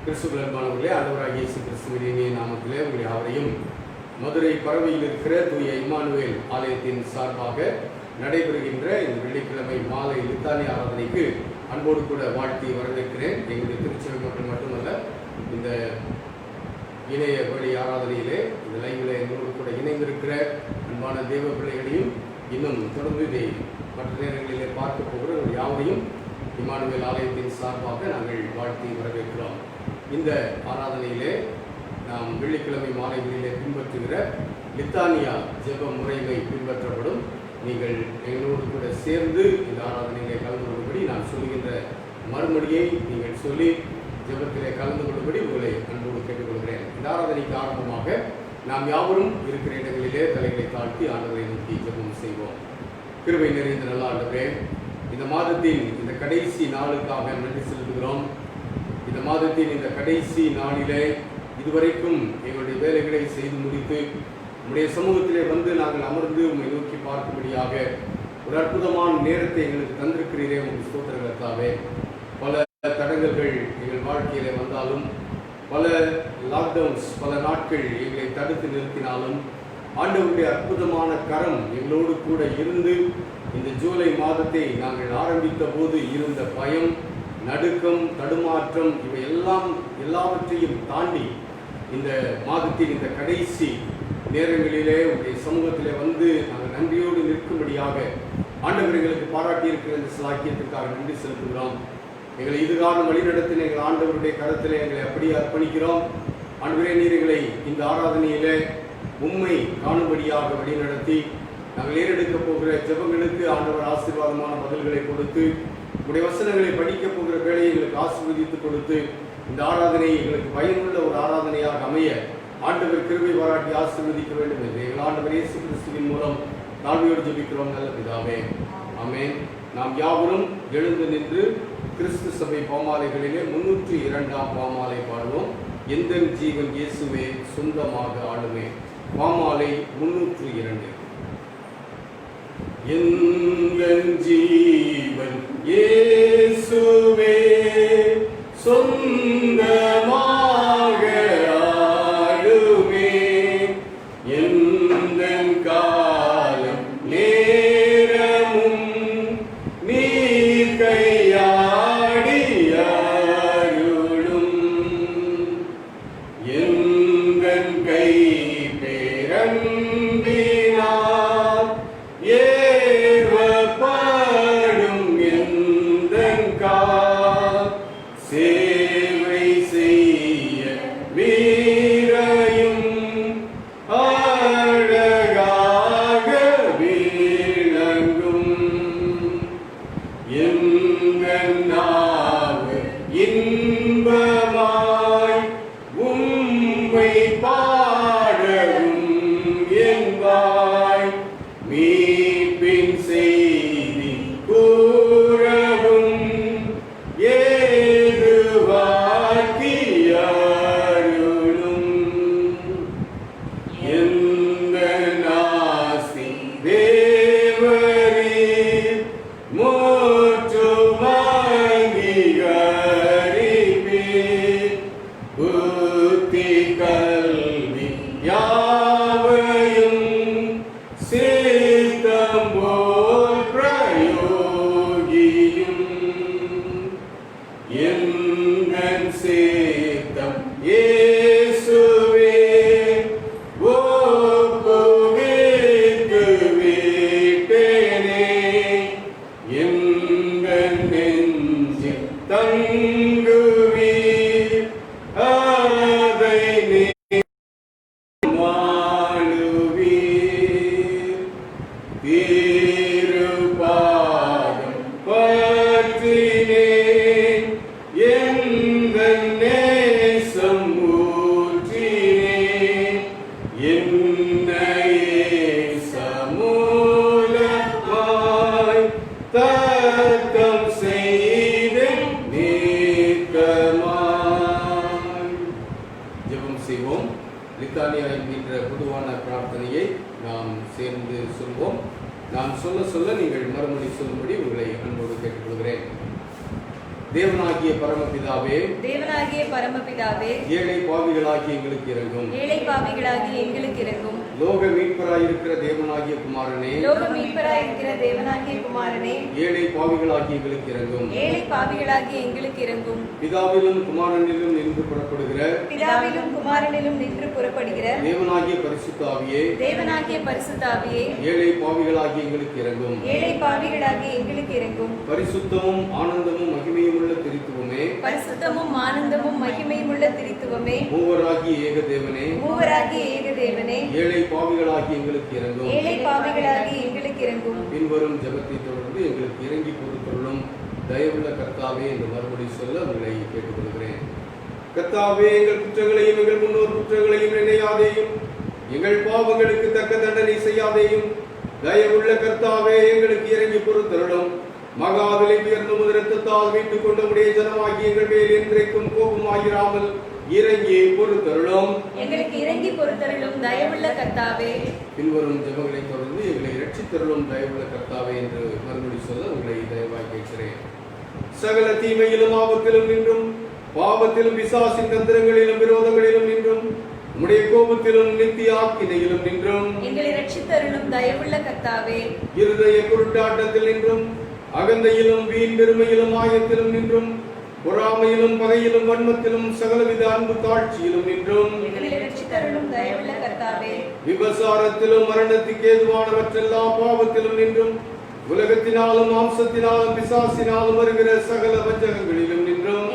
கிறிஸ்துவுக்குள் அன்பானவர்களே, ஆண்டவராகிய இயேசு கிறிஸ்துவின் இனிய நாமத்திலே உங்களை யாவரையும் மதுரை பரவையில் இருக்கிற தூய இம்மானுவேல் ஆலயத்தின் சார்பாக நடைபெறுகின்ற இந்த வெள்ளிக்கிழமை மாலை லித்தானி ஆராதனைக்கு அன்போடு கூட வாழ்த்தி வரவேற்கிறேன். எங்களுடைய திருச்சபை மக்கள் மட்டுமல்ல, இந்த இணைய வழி ஆராதனையிலே இந்த லைவில் எங்களோடு கூட இணைந்திருக்கிற அன்பான தேவ பிள்ளைகளையும் இன்னும் தொடர்ந்து இதை மற்ற நேரங்களிலே பார்க்க போகிற யாவரையும் இம்மானுவேல் ஆலயத்தின் சார்பாக நாங்கள் வாழ்த்தி வரவேற்கிறோம். இந்த ஆராதனையிலே நாம் வெள்ளிக்கிழமை மாலைகளிலே பின்பற்றுகிற லித்தானியா ஜெப முறைமை பின்பற்றப்படும். நீங்கள் எங்களோடு கூட சேர்ந்து இந்த ஆராதனையிலே கலந்து கொள்ளும்படி நான் சொல்கின்ற மறுமொழியை நீங்கள் சொல்லி ஜெபத்திலே கலந்து கொள்ளும்படி உங்களை அன்போடு கேட்டுக்கொள்கிறேன். இந்த ஆராதனைக்கு ஆரம்பமாக நாம் யாவரும் இருக்கிற இடங்களிலே தலைகளை தாழ்த்தி ஆண்டவரை நோக்கி ஜெபம் செய்வோம். கிருபை நிறைந்த நல்ல ஆண்டவரே, இந்த மாதத்தின் இந்த கடைசி நாளுக்காக நன்றி செலுத்துகிறோம். இந்த மாதத்தின் இந்த கடைசி நாளிலே இதுவரைக்கும் எங்களுடைய வேலைகளை செய்து முடித்து உங்களுடைய சமூகத்திலே வந்து நாங்கள் அமர்ந்து உண்மை நோக்கி பார்க்கும்படியாக ஒரு அற்புதமான நேரத்தை எங்களுக்கு தந்திருக்கிறீரே. உங்கள் ஸ்தோத்திரங்களுக்காகவே பல தடங்கல்கள் எங்கள் வாழ்க்கையிலே வந்தாலும், பல லாக்டவுன்ஸ், பல நாட்கள் எங்களை தடுத்து நிறுத்தினாலும், ஆண்டவருடைய அற்புதமான கரம் எங்களோடு கூட இருந்து இந்த ஜூலை மாதத்தை நாங்கள் ஆரம்பித்த போது இருந்த பயம், நடுக்கம், தடுமாற்றம் இவை எல்லாவற்றையும் தாண்டி இந்த மாதத்தின் இந்த கடைசி நேரங்களிலே உங்களுடைய சமூகத்திலே வந்து நாங்கள் நன்றியோடு நிற்கும்படியாக ஆண்டவர் எங்களுக்கு பாராட்டியிருக்கிற இந்த சாக்கியத்திற்காக நன்றி செலுத்துகிறோம். எங்களை இதுகாலம் வழிநடத்தின எங்கள் ஆண்டவருடைய கரத்திலே எங்களை அப்படியே அர்ப்பணிக்கிறோம். ஆண்டவரே, நீர் எங்களை இந்த ஆராதனையிலே உண்மை காணும்படியாக வழிநடத்தி நாங்கள் ஏறெடுக்க போகிற ஜெபங்களுக்கு ஆண்டவர் ஆசீர்வாதமான பதில்களை கொடுத்து உடைய வசனங்களை படிக்கப் போகிற வேலையை எங்களுக்கு ஆசீர்வதித்துக் கொடுத்து இந்த ஆராதனை எங்களுக்கு பயனுள்ள ஒரு ஆராதனையாக அமைய ஆண்டவர் கிருபை பாராட்டி ஆசீர்வதிக்க வேண்டும் என்று எங்கள் ஆண்டவர் இயேசு கிறிஸ்துவின் மூலம் தாழ்மையோடு ஜெபிக்கிறோம் நல்ல பிதாவே, ஆமென். நாம் யாவரும் எழுந்து நின்று கிறிஸ்து சபை பாமாலைகளிலே 302ஆம் பாமாலை பாடுவோம். எந்த ஜீவன் இயேசுவே சொந்தமாக ஆளுமே. பாமாலை 302. எந்தன் ஜீவன் இயேசுவே சொந்தமாக ஆளுமே. எந்தன் காலம் நேரமும் நீர் கையாடி அருளும். எந்தன் கை பேரன்பினால் ஏவப்படும் எந்தன் கால் சேவை செய்ய வீரையும் அழகாக விளங்கும். எந்தன் நாவு இன்பமாய் உம்மை பாடவும் என்பாய். மீட்பின் செய்தி கூறவும் ஏதுவாக்கி அருளும். எந்த நாசி தேவரீர் மூற்றுமங்கீகரிப்பீர். புத்தி கல்வி யாவையும் சித்தம் போல் பிரயோகியும். எந்தன் சித்தம் இயேசுவே ஒப்புவித்து விட்டேனே. எந்தன் நெஞ்சில் தங்குவீர் அதை வாழுவீர். திருப்பாதம் பற்றினேன் எந்தன் நேசம் ஊற்றினேன். என்னையே சமூலமாய் தத்தம் செய்தேன் நீக்கமாய். ஜெபம் செய்வோம். லித்தானியா என்கின்ற பொதுவான பிரார்த்தனையை நாம் சேர்ந்து சொல்வோம். நான் சொல்ல சொல்ல நீங்கள் மறுமொழி சொல்லும்படி உங்களை அன்போடு கேட்டுக்கொள்கிறேன். தேவனாகிய பரமபிதாவே, ஏழை பாவிகளாகிய எங்களுக்கு இரங்கும். லோக மீட்பராயிருக்கிற தேவனாகிய குமாரனே, ஏழை பாவிகளாகிய எங்களுக்கு இரங்கும். பிதாவிலும் குமாரனிலும் நின்று புறப்படுகிற தேவனாகிய பரிசுத்தாவியே, ஏழை பாவிகளாகிய எங்களுக்கு இரங்கும். பரிசுத்தமும் ஆனந்தமும் மகிமையும் உள்ள திரித்துவமே, மூவராகிய ஏக தேவனே, ஏழை பாவிகளாகிய எங்களுக்கு இரங்கும். பின்வரும் ஜெபத்தை தொடர்ந்து எங்களுக்கு இறங்கி பொறுத்தருளும் தயவுள்ள கர்த்தாவே என்று மறுபடி சொல்ல உங்களை கேட்டுக்கொள்கிறேன். கர்த்தாவே, எங்கள் குற்றங்களையும் எங்கள் முன்னோர் குற்றங்களையும் நினையாதேயும், எங்கள் பாவங்களுக்கு தக்க தண்டனை செய்யாதேயும். தயவுள்ள கர்த்தாவே, எங்களுக்கு இறங்கி பொறுத்தருளும். மகா விலை உயர்ந்த முதரத்தால் மீட்டுக் கொண்ட உடைய ஜனமாகி எங்கள் மேல் என்றைக்கும் கோபமாயிராமல் இறங்கி பொறுத்தருளும். தயவுள்ள கர்த்தாவே. பின்வரும் ஜெபங்களை தொடர்ந்து எங்களை இரட்சித்தருளும் தயவுள்ள கர்த்தாவே என்று மறுபடி சொல்ல உங்களை தயவாய் கேட்கிறேன். சகல தீமையிலும் ஆபத்திலும் நின்றும், பாவத்திலும் பிசாசின் தந்திரங்களிலும் விரோதங்களிலும் நின்றும், உம்முடைய கோபத்திலும் நித்திய ஆக்கினையிலும் நின்றும் எங்களை இரட்சித்தருளும் தயவுள்ள கர்த்தாவே. இருதய குருட்டாட்டத்தில் நின்றும், அகந்தையிலும் வீண் பெருமையிலும் ஆயத்திலும் நின்றும், பொறாமையிலும் பகையிலும் வன்மத்திலும் சகலவித அன்பு தாழ்ச்சியிலும் நின்றும் விபசாரத்திலும் மரணத்துக்கு ஏதுவானவற்றெல்லா பாவத்திலும் நின்றும், உலகத்தினாலும் மாம்சத்தினாலும் பிசாசினாலும் வருகிற சகல வஞ்சகங்களிலும் நின்றும்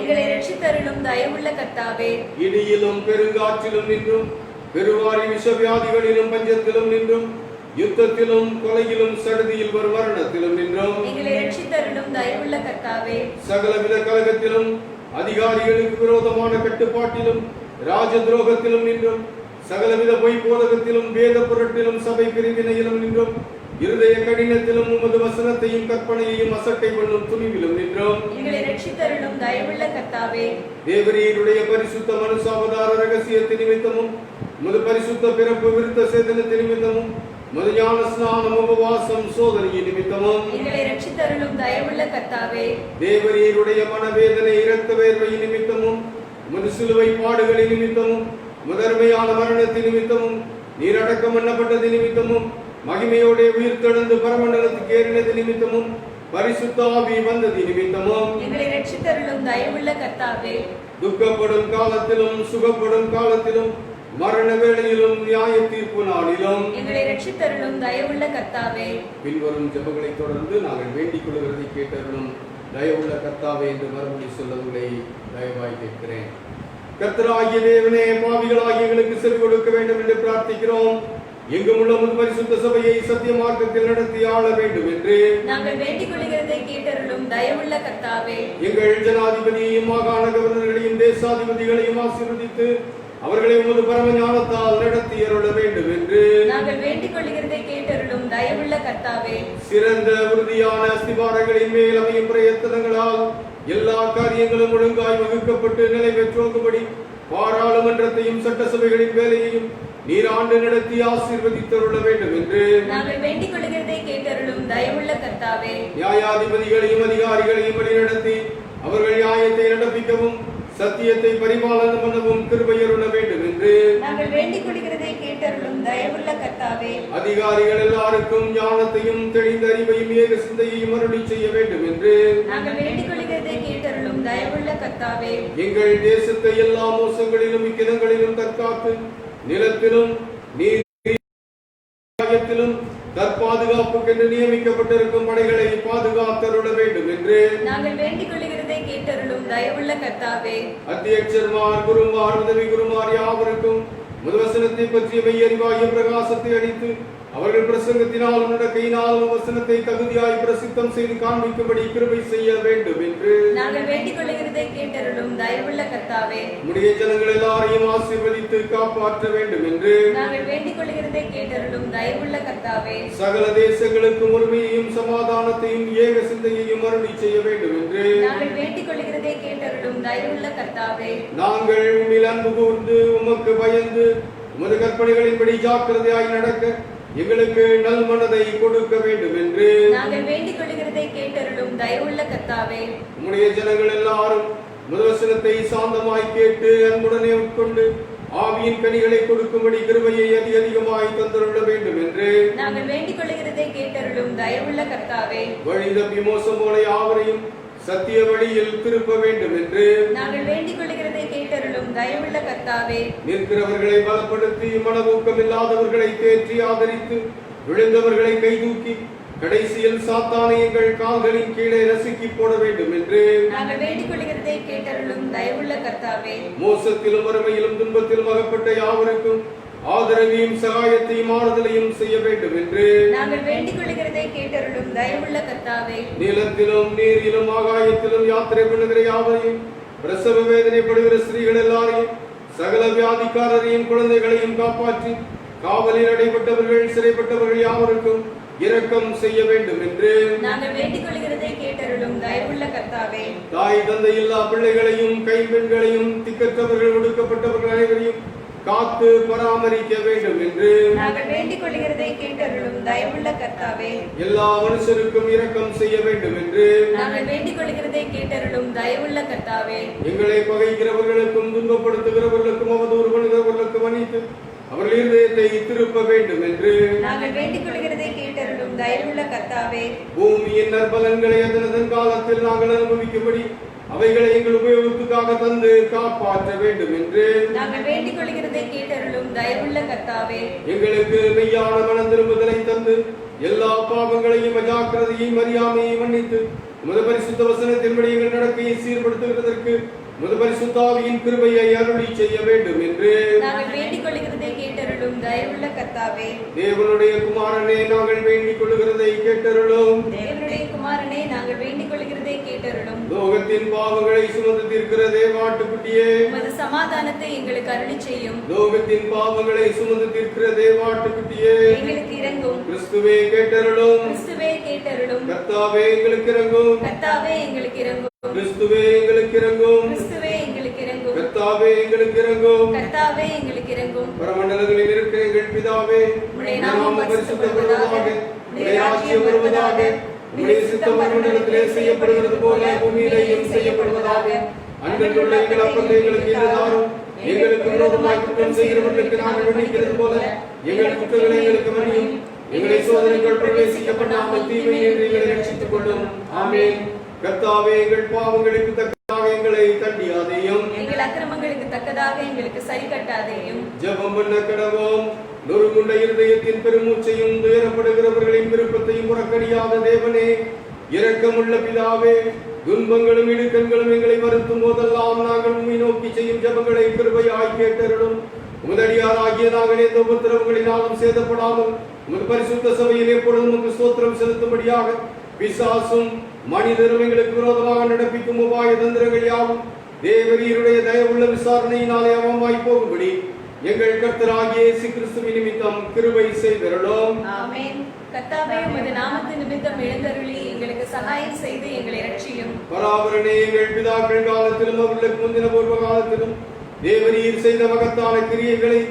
இடியிலும் பெருங்காற்றிலும் நின்றும், பெருவாரி விஷவியாதிகளிலும் பஞ்சத்திலும் நின்றும், யுத்தத்திலும் கொலையிலும் சடுதியில் ஒரு மரணத்திலும் நின்றும் சகலவித கலகத்திலும், அதிகாரிகளுக்கு விரோதமான கட்டுப்பாட்டிலும் ராஜ துரோகத்திலும் நின்றும், சகலவித பொய் போதகத்திலும் வேத புரட்டிலும் சபை பிரிவினையிலும் நின்றும், இருதய கடினத்திலும் உமது வசனத்தையும் கற்பனையையும் அசட்டை பண்ணும் துணிவிலும் நின்றோம் தேவரீருடைய பரிசுத்த மனுசாவதார ரகசியத்தின் நிமித்தமும், உமது பரிசுத்த பிறப்பு விருத்த சேதனத்தின் நிமித்தமும், உமது ஞான ஸ்நானம் உபவாசம் சோதனையின் நிமித்தமும் தேவரீருடைய மனவேதனை இரத்த வேர்வையின் நிமித்தமும், உமது சிலுவை பாடுகளின் நிமித்தமும், முதன்மையான மரணத்தின் நிமித்தமும், நீரடக்கம் பண்ணப்பட்டது நிமித்தமும், மகிமையோட உயிர் தொடர்ந்து பரமண்டலத்துக்கு ஏறினது நிமித்தமும், பரிசுத்த ஆவி வந்தது நிமித்தமும் துக்கப்படும் காலத்திலும் சுகப்படும் காலத்திலும், மரண வேளையிலும் நியாய தீர்ப்பு நாளிலும் பின்வரும் ஜெபங்களை தொடர்ந்து நாங்கள் வேண்டிக் கொள்கிறதை கேட்டருளும் தயவுள்ள கர்த்தாவே என்று மறுபடி சொல்ல உங்களை தயவாய் கேட்கிறேன். கர்த்தராகிய தேவனே, பாவிகளாகிய எங்களுக்கு செவி கொடுக்க வேண்டும் என்று பிரார்த்திக்கிறோம். எங்கும் உள்ள உமது பரிசுத்த சபையை சத்திய மார்க்கத்தில் நடத்தி ஆள வேண்டும் என்று நாங்கள் வேண்டிக் கொள்கிறதை கேட்டருளும் தயவுள்ள கர்த்தாவே. எங்கள் ஜனாதிபதியையும் மாகாண கவர்னர்களையும் தேசாதிபதிகளையும் ஆசீர்வதித்து அவர்களை உமது பரம ஞானத்தால் நடத்தி அருள வேண்டும் என்று நாங்கள் வேண்டிக் கொள்கிறதை கேட்டருளும் தயவுள்ள கர்த்தாவே. சிறந்த உறுதியான அஸ்திபாரங்களின் மேல் அமையும் பிரயத்தனங்களால் எல்லா காரியங்களும் ஒழுங்காய் வகுக்கப்பட்டு நிலை பெற்றோங்கும்படி பாராளுமன்றத்தையும் சட்டசபைகளின் வேலையையும் நீர் ஆண்டு நடத்தி ஆசீர்வதித்தருள வேண்டும் என்று நாங்கள் வேண்டிக் கொள்கிறதை கேட்டருளும் தயவுள்ள கர்த்தாவே. நியாயாதிபதிகளையும் அதிகாரிகளையும் வழி நடத்தி அவர்கள் நியாயத்தை நடப்பிக்கவும் சத்தியத்தை பரிபாலனம் பண்ணவும் கிருபை அருள வேண்டும் என்று நாங்கள் வேண்டிக் கொள்கிறதை கேட்டருளும் தயவுள்ள கர்த்தாவே. அதிகாரிகள் எல்லாருக்கும் ஞானத்தையும் தெளிந்த அறிவையும் ஏக சிந்தையையும் அருளி செய்ய வேண்டும் என்று நாங்கள் வேண்டிக் கொள்கிறதை கேட்டருளும் தயவுள்ள கர்த்தாவே. எங்கள் தேசத்தை எல்லா மோசங்களிலும் இக்கிணங்களிலும் தற்காத்து நிலத்திலும் நீரிலும் தற்பாதுகாப்புக்கென்று நியமிக்கப்பட்டிருக்கும் படைகளை பாதுகாத்தருள வேண்டும் என்று நாங்கள் வேண்டிக் கொள்கிறதை கேட்டருளும் தயவுள்ள கர்த்தாவே. அத்தியட்சர்மார், குருமார், உதவி குருமார் யாவருக்கும் முதவசனத்தை பற்றிய மெய்யறிவாகிய பிரகாசத்தை அளித்து அவர்கள் பிரசங்கத்தினாலும் நடக்கையினாலும் வசனத்தை தகுதியாய் பிரசித்தம் செய்து காண்பிக்கும்படி கிருபை செய்ய வேண்டும் என்று நாங்கள் வேண்டிக் கொள்கிறதை கேட்டருளும் தயவுள்ள கர்த்தாவே. உம்முடைய ஜனங்கள் எல்லாரையும் ஆசீர்வதித்து காப்பாற்ற வேண்டும் என்று நாங்கள் வேண்டிக் கொள்கிறதை கேட்டருளும் தயவுள்ள கர்த்தாவே. சகல தேசங்களுக்கும் உரிமையையும் சமாதானத்தையும் ஏக சிந்தையையும் அருளி செய்ய வேண்டும் என்று நாங்கள் வேண்டிக் கொள்கிறதை கேட்டருளும் தயவுள்ள கர்த்தாவே. நாங்கள் உம்மில் அன்பு கூர்ந்து உமக்கு பயந்து உமது கற்பனைகளின்படி ஜாக்கிரதையாய் நடக்க எங்களுக்கு நல் மனதை கொடுக்க வேண்டும் என்று நாங்கள் வேண்டிக் கொள்கிறதை கேட்டருளும் தயவுள்ள கர்த்தாவே. உம்முடைய ஜனங்கள் எல்லாரும் முதவசனத்தை சாந்தமாய் கேட்டு அன்புடனே உட்கொண்டு ஆவியின் கனிகளை கொடுக்கும்படி கிருபையை அதிகமாய் தந்தருள வேண்டும் என்று நாங்கள் வேண்டிக் கொள்கிறதை கேட்டருளும் தயவுள்ள கர்த்தாவே. வழி தப்பி மோசம் போல யாவரையும் சத்திய வழியில் திருப்ப வேண்டும் என்று நாங்கள் வேண்டிக் கொள்கிறதை கேட்டருளும் தயவுள்ள கர்த்தாவே. நிற்கிறவர்களை பலப்படுத்தி மனதூக்கம் இல்லாதவர்களை தேற்றி ஆதரித்து விழுந்தவர்களை கைதூக்கி கடைசியில் சாத்தானை எங்கள் கால்களின் கீழே நசுக்கி போட வேண்டும் என்று நாங்கள் வேண்டிக் கொள்கிறதை கேட்டருளும் தயவுள்ள கர்த்தாவே. மோசத்திலும் வறுமையிலும் துன்பத்திலும் அகப்பட்ட யாவருக்கும் ஆதரவையும் சகாயத்தையும் ஆறுதலையும் செய்ய வேண்டும் என்று நாங்கள் வேண்டிக் கொள்கிறதை கேட்டருளும் தயவுள்ள கர்த்தாவே. நிலத்திலும் நீரிலும் ஆகாயத்திலும் யாத்திரை பண்ணுகிற யாவரையும் பிரசவ வேதனைப்படுகிற ஸ்திரீகள் எல்லாரையும் சகல வியாதிக்காரரையும் குழந்தைகளையும் காப்பாற்றி காவலில் அடைபட்டவர்கள் சிறைப்பட்டவர்கள் யாவருக்கும் இரக்கம் செய்ய வேண்டும் என்று நாங்கள் வேண்டிக் கொள்கிறதை கேட்டருளும் தயவுள்ள கர்த்தாவே. தாய் தந்தை இல்லா பிள்ளைகளையும் கைம்பெண்களையும் திக்கற்றவர்கள் ஒடுக்கப்பட்டவர்கள் அனைவரையும் காத்து பராமரிக்க வேண்டும் என்று நாங்கள் வேண்டிக் கொள்கிறதை கேட்டருளும் தயவுள்ள கர்த்தாவே. எல்லா மனுஷருக்கும் இரக்கம் செய்ய வேண்டும் என்று நாங்கள் வேண்டிக் கொள்கிறதை கேட்டருளும் தயவுள்ள கர்த்தாவே. எங்களை பகைக்கிறவர்களுக்கும் துன்பப்படுத்துகிறவர்களுக்கும் அவதூறு பண்ணுகிறவர்களுக்கும் மன்னித்து அவர்கள் இருதயத்தை திருப்ப வேண்டும் என்று நாங்கள் வேண்டிக் கொள்கிறதை கேட்டருளும் தயவுள்ள கர்த்தாவே. பூமியின் நற்பலன்களை அதன் காலத்தில் நாங்கள் அனுபவிக்கும்படி அவைகளை எங்கள் உபயோகத்துக்காக தந்து காப்பாற்ற வேண்டும் என்று நாங்கள் வேண்டிக் கொள்கிறதை கேட்டருளும் தயவுள்ள கர்த்தாவே. எங்களுக்கு மெய்யான மனம் திரும்புதலை தந்து எல்லா பாவங்களையும் அஜாக்கிரதையும் அறியாமையை மன்னித்து உமது பரிசுத்த வசனத்தின்படி எங்கள் நடக்கையை சீர்படுத்துவதற்கு உமது பரிசுத்த ஆவியின் கிருபையை அருளி செய்ய வேண்டும் என்று நாங்கள் வேண்டிக் கொள்கிறதை கேட்டருளும் தயவுள்ள கர்த்தாவே. தேவனுடைய குமாரனே நாங்கள் வேண்டிக் கொள்கிறதை கேட்டருளும். தேவனுடைய குமாரனே நாங்கள் வேண்டிக் கொள்கிறதை கேட்டருளும். லோகத்தின் பாவங்களை சுமந்து தீர்க்கிற தேவாட்டுக்குட்டியே உமது சமாதானத்தை எங்களுக்கு அருளி செய்யும். லோகத்தின் பாவங்களை சுமந்து தீர்க்கிற தேவாட்டுக்குட்டியே எங்களுக்கு இறங்கும். கிறிஸ்துவே கேட்டருளும். கிறிஸ்துவே கேட்டருளும். கர்த்தாவே எங்களுக்கு இறங்கும். கர்த்தாவே எங்களுக்கு இறங்கும். கிறிஸ்துவே எங்களுக்கு இறங்கும். கிறிஸ்துவே எங்களுக்கு இறங்கும். கர்த்தாவே எங்களுக்கு இறங்கும். கர்த்தாவே எங்களுக்கு இறங்கும். பரமண்டலங்களில் இருக்கிற எங்கள் பிதாவே உம்முடைய நாமம் பரிசுத்தப்படுவதாக. உம்முடைய ராஜ்யம் வருவதாக. உம்முடைய சித்தம் பரமண்டலத்திலே செய்யப்படுகிறது போல பூமியிலேயும் செய்யப்படுவதாக. அன்றைக்குள்ள எங்கள் அப்பத்தை எங்களுக்கு இன்று தாரும். எங்களுக்கு விரோதமாய் குற்றம் செய்கிறவர்களுக்கு நாங்கள் மன்னிக்கிறது போல எங்கள் குற்றங்களை எங்களுக்கு மன்னியும். எங்களை சோதனைகள் பிரவேசிக்கப்படாமல் தீமை என்று எங்களை ரட்சித்துக் கொள்ளும். ஆமென். கர்த்தாவே எங்கள் பாவங்களுக்கு தக்கதாக எங்களை தண்டியாதேயும். எங்கள் அக்கிரமங்களுக்கு தக்கதாக எங்களுக்கு சரி கட்டாதேயும். ஜெபம் பண்ண கடவோம். நொறுங்குண்ட இருதயத்தின் பெருமூச்சையும் துயரப்படுகிறவர்களின் விருப்பத்தையும் புறக்கணியாத தேவனே, இரக்கமுள்ள பிதாவே, துன்பங்களும் இடுக்கண்களும் எங்களை வருத்தும் போதெல்லாம் நாங்கள் உம்மை நோக்கி செய்யும் ஜெபங்களை கிருபையாய் கேட்டருளும். உமதடியாராகிய நாங்கள் எந்த உபத்திரவங்களினாலும் சேதப்படாமல் உமது பரிசுத்த சபையில் எப்பொழுதும் உமக்கு ஸ்தோத்திரம் செலுத்தும்படியாக பிசாசும் மனிதரும் எங்களுக்கு விரோதமாக நடப்பிக்கும் உபாய தந்திரங்கள் யாவும் தேவரீருடைய தயவுள்ள விசாரணையினாலே அவமாய் போகும்படி எங்கள் கர்த்தராகிய இயேசு கிறிஸ்துவின் நிமித்தம் கிருபை செய்தருளும். ஆமென். கர்த்தாவே உமது நாமத்தின் நிமித்தம் எழுந்தருளி எங்களுக்கு சகாயம் செய்து எங்களை ரட்சியும். பராபரனே, எங்கள் பிதாக்கள் காலத்திலும் அவர்களுக்கு முந்தின பூர்வ காலத்திலும் தேவரீர் செய்த மகத்தான கிரியைகளை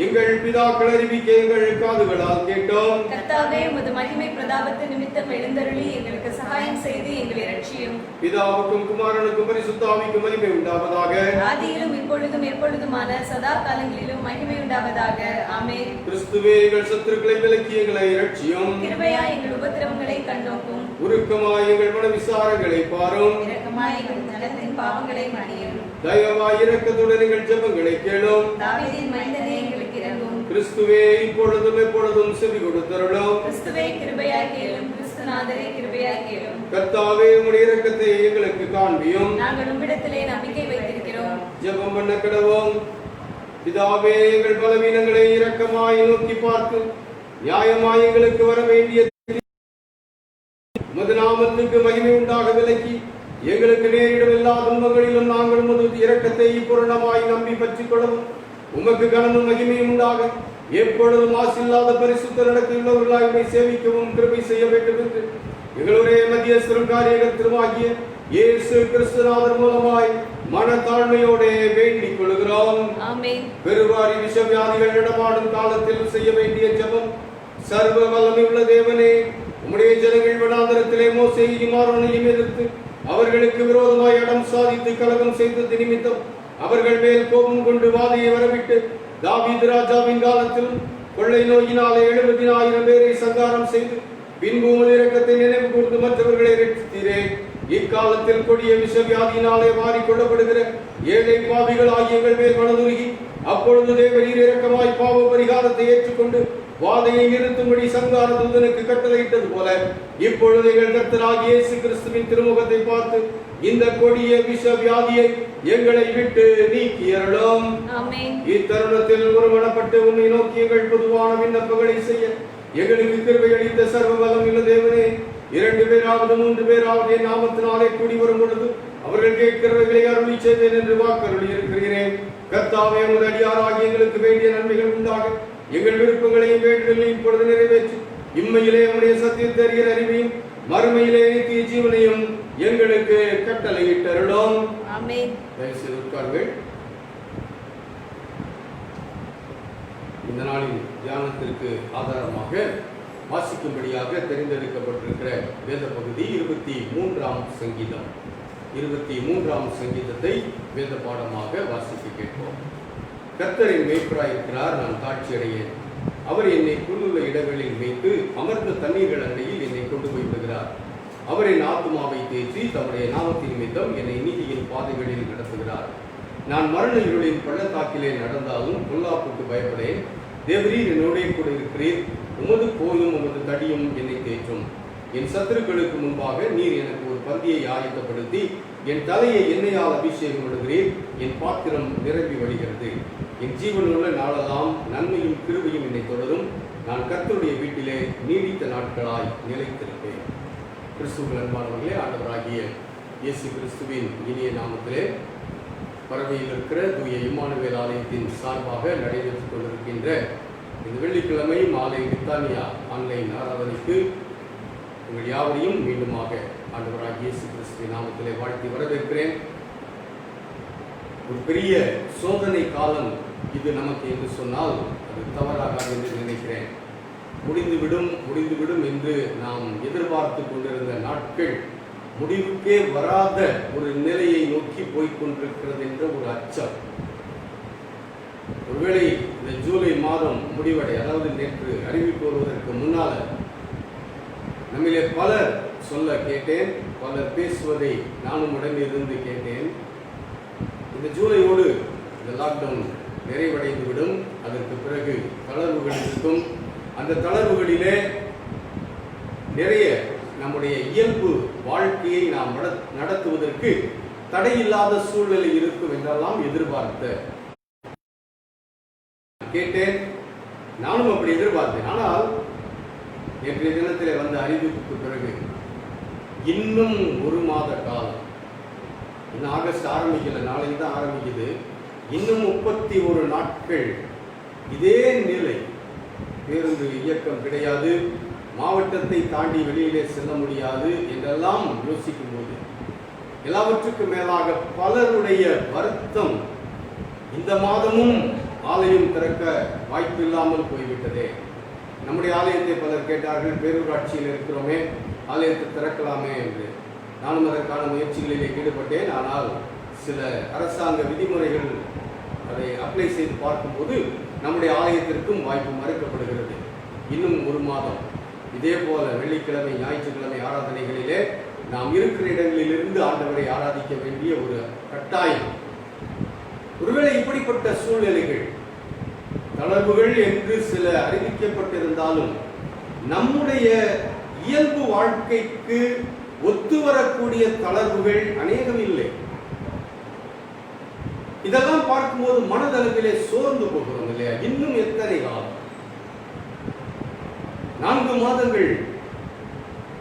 எங்கள் பிதாக்கள் அறிவிக்க எங்கள் காதுகளால் கேட்டோம். கர்த்தாவே உமது மகிமை பிரதாபத்தின் நிமித்தம் எழுந்தருளி எங்களுக்கு சகாயம் செய்து எங்களை ரட்சியும். பிதாவுக்கும் குமாரனுக்கும் பரிசுத்த ஆவிக்கும் மகிமை உண்டாவதாக. ஆதியிலும் இப்பொழுதும் எப்பொழுதுமான சதா காலங்களிலும் மகிமை உண்டாவதாக. ஆமென். கிறிஸ்துவே எங்கள் சத்துருக்களை விலக்கி எங்களை ரட்சியும். கிருபையா எங்கள் உபத்திரவங்களை கண்ணோக்கும். உருக்கமாய் எங்கள் மன விசாரங்களை பாரும். இரக்கமாய் எங்கள் நலத்தின் பாவங்களை மன்னியும். தயவாய் இரக்கத்துடன் எங்கள் ஜெபங்களை கேளும். தாவீதின் மைந்தனே எங்களுக்கு இரங்கும். கிறிஸ்துவே இப்பொழுதும் எப்பொழுதும் செவி கொடுத்தருளும். கிறிஸ்துவே கிருபையாய் கேளும். கிறிஸ்துநாதரே கிருபையாய் கேளும். கர்த்தாவே உம்முடைய இரக்கத்தை எங்களுக்கு காண்பியும். நாங்கள் உம்மிடத்திலே நம்பிக்கை வைத்திருக்கிறோம். ஜெபம் பண்ண கடவோம். பிதாவே, எங்கள் பலவீனங்களை இரக்கமாய் நோக்கி பார்த்து நியாயமாய் எங்களுக்கு வர வேண்டிய உமது நாமத்துக்கு மகிமை உண்டாக விலக்கி எங்களுக்கு நேரிடும் எல்லா துன்பங்களிலும் நாங்கள் உமது இரக்கத்தை பூரணமாய் நம்பி பற்றிக் கொள்ளவும் உமக்கு கனமும் மகிமையும் உண்டாக எப்பொழுதும் மாசில்லாத பரிசுத்த நடக்கையுள்ளவர்களாய் உம்மை சேவிக்கவும் கிருபை செய்ய வேண்டும் என்று எங்களுடைய மத்தியஸ்தரும் காரியகர்த்தருமாகிய இயேசு கிறிஸ்துநாதர் மூலமாய் மனத்தாழ்மையோட வேண்டிக் கொள்கிறோம். ஆமென். பெருவாரி விஷவியாதிகள் நடமாடும் காலத்தில் செய்ய வேண்டிய ஜெபம் சர்வ வல்லமை உள்ள தேவனே, உம்முடைய ஜனங்கள் வனாந்தரத்திலே மோசேயையும் ஆரோனையும் எதிர்த்து அவர்களுக்கு விரோதமாய் இடம் சாதித்து கலகம் செய்தது நிமித்தம் அவர்கள் மேல் கோபம் கொண்டு வாதையை வரவிட்டு தாவீது ராஜாவின் காலத்திலும் கொள்ளை நோயினாலே 70,000 பேரை சங்காரம் செய்து பின்பு உமது இரக்கத்தை நினைவு கூர்ந்து மற்றவர்களை ரட்சித்தீரே. இக்காலத்தில் கொடிய விஷவியாதியினாலே வாரிக் கொள்ளப்படுகிற ஏழை பாவிகள் ஆகிய எங்கள் மேல் மனதுருகி அப்பொழுது தேவரீர் இரக்கமாய் பாவ பரிகாரத்தை ஏற்றுக்கொண்டு வாதையை நிறுத்தும்படி சங்கார தூதனுக்கு கட்டளையிட்டது போல இப்பொழுது எங்கள் கர்த்தராகிய இயேசு கிறிஸ்துவின் திருமுகத்தை பார்த்து இந்த கொடிய விஷ வியாதியை எங்களை விட்டு நீக்கி அருளும். இத்தருணத்தில் ஒருமனப்பட்டு உன்னை நோக்கி எங்கள் பொதுவான விண்ணப்பங்களை செய்ய எங்களுக்கு கிருபை அளித்த சர்வ வல்லம் உள்ள தேவனே, 2 பேராவது 3 பேராவது என் நாமத்தினாலே கூடி வரும் பொழுது அவர்கள் கேட்கிறவர்களை அருளி செய்தேன் என்று வாக்கருளி இருக்கிறேன். கர்த்தாவே, உமது அடியாராகிய எங்களுக்கு வேண்டிய நன்மைகள் உண்டாக எங்கள் விருப்பங்களையும் வேண்டுதலையும் இப்பொழுது நிறைவேற்றி இம்மையிலே உம்முடைய சத்தியத்தை அறிகிற அறிவையும் மறுமையிலே நித்திய ஜீவனையும் எங்களுக்கு கட்டளையிட்டு அருளும். ஆமென். தயவுசெய்து உட்காருங்கள். இந்த நாளின் தியானத்திற்கு ஆதாரமாக வாசிக்கும்படியாக தெரிந்தெடுக்கப்பட்டிருக்கிற வேத பகுதி 23ஆம் சங்கீதம். 23ஆம் சங்கீதத்தை வேத பாடமாக வாசிக்க கேட்போம். கர்த்தரின் மேய்ப்பராயிருக்கிறார், நான் தாட்சி அடையேன். அவர் என்னை புல்லுள்ள இடங்களில் வைத்து அமர்ந்த தண்ணீர்கள் அண்டையில் என்னை கொண்டு போய் விடுகிறார். அவர் என் ஆத்துமாவை தேற்றி தம்முடைய நாமத்தின் நிமித்தம் என்னை நீதியின் பாதைகளில் நடத்துகிறார். நான் மரண இருளின் பள்ளத்தாக்கிலே நடந்தாலும் பொல்லாப்புக்கு பயப்படேன். தேவரீர் என்னோடே கூட இருக்கிறீர். உமது கோலும் உமது தடியும் என்னை தேற்றும். என் சத்துருக்களுக்கு முன்பாக நீர் எனக்கு ஒரு பந்தியை ஆயத்தப்படுத்தி என் தலையை எண்ணெயால் அபிஷேகம் விடுகிறீர். என் பாத்திரம் நிரம்பி வழிகிறது. என் ஜீவனுள்ள நாளெல்லாம் நன்மையும் கிருபையும் என்னை தொடரும். நான் கர்த்தருடைய வீட்டிலே நீடித்த நாட்களாய் நிலைத்திருப்பேன். கிறிஸ்துவின் அன்பானவர்களே, ஆண்டவராகிய இயேசு கிறிஸ்துவின் இனிய நாமத்திலே பரவையில் இருக்கிற தூய இம்மானுவேல் ஆலயத்தின் சார்பாக நடைபெற்றுக் கொண்டிருக்கின்ற இந்த வெள்ளிக்கிழமை மாலை லித்தானியா ஆன்லைன் ஆராதனைக்கு உங்கள் யாவரையும் மீண்டுமாக ஆண்டவராகிய இயேசு கிறிஸ்துவின் நாமத்திலே வாழ்த்தி வரவேற்கிறேன். ஒரு பெரிய சோதனை காலம் இது நமக்கு என்று சொன்னால் அது தவறாகாது என்று நினைக்கிறேன். முடிந்துவிடும் என்று நாம் எதிர்பார்த்து கொண்டிருந்த நாட்கள் முடிவுக்கே வராத ஒரு நிலையை நோக்கி போய்கொண்டிருக்கிறது என்ற ஒரு அச்சம். ஒருவேளை இந்த ஜூலை மாதம் முடிவடை, அதாவது நேற்று அறிவிப்பு வருவதற்கு முன்னால நம்மிலே பலர் சொல்ல கேட்டேன், பலர் பேசுவதை நானும் உடனிருந்து கேட்டேன். இந்த ஜூலையோடு இந்த லாக்டவுன் நிறைவடைந்துவிடும். அதற்கு பிறகு தளர்வுகள் இருக்கும். அந்த தளர்வுகளிலே நிறைய நம்முடைய இயல்பு வாழ்க்கையை நாம் நடத்துவதற்கு தடையில்லாத சூழ்நிலை இருக்கும் என்றெல்லாம் எதிர்பார்த்த கேட்டேன். நானும் அப்படி எதிர்பார்த்தேன். ஆனால் நேற்றைய தினத்திலே வந்த அறிவிப்புக்கு பிறகு இன்னும் 1 மாத காலம், இன்னும் ஆகஸ்ட் ஆரம்பிக்கல, நாளைக்கு தான் ஆரம்பிக்குது. இன்னும் 31 நாட்கள் இதே நிலை. பேருந்து இயக்கம் கிடையாது, மாவட்டத்தை தாண்டி வெளியிலே செல்ல முடியாது என்றெல்லாம் யோசிக்கும் போது எல்லாவற்றுக்கும் மேலாக பலருடைய வருத்தம், இந்த மாதமும் ஆலயம் திறக்க வாய்ப்பு இல்லாமல் போய்விட்டதே. நம்முடைய ஆலயத்தை பலர் கேட்டார்கள், பேரூராட்சியில் இருக்கிறோமே, ஆலயத்தை திறக்கலாமே என்று. நானும் அதற்கான முயற்சிகளிலே ஈடுபட்டேன். ஆனால் சில அரசாங்க விதிமுறைகள் அதை அப்ளை செய்து பார்க்கும்போது நம்முடைய ஆலயத்திற்கும் வாய்ப்பு மறுக்கப்படுகிறது. இன்னும் 1 மாதம் இதே போல வெள்ளிக்கிழமை ஞாயிற்றுக்கிழமை ஆராதனைகளிலே நாம் இருக்கிற இடங்களிலிருந்து ஆண்டவரை ஆராதிக்க வேண்டிய ஒரு கட்டாயம். ஒருவேளை இப்படிப்பட்ட சூழ்நிலைகள், தளர்வுகள் என்று சில அறிவிக்கப்பட்டிருந்தாலும் நம்முடைய இயல்பு வாழ்க்கைக்கு ஒத்துவரக்கூடிய தளர்வுகள் அநேகம் இல்லை. இதெல்லாம் பார்க்கும்போது மனதளவிலே சோர்ந்து போகிறோம் இல்லையா? இன்னும் எத்தனை காலம்? 4 மாதங்கள்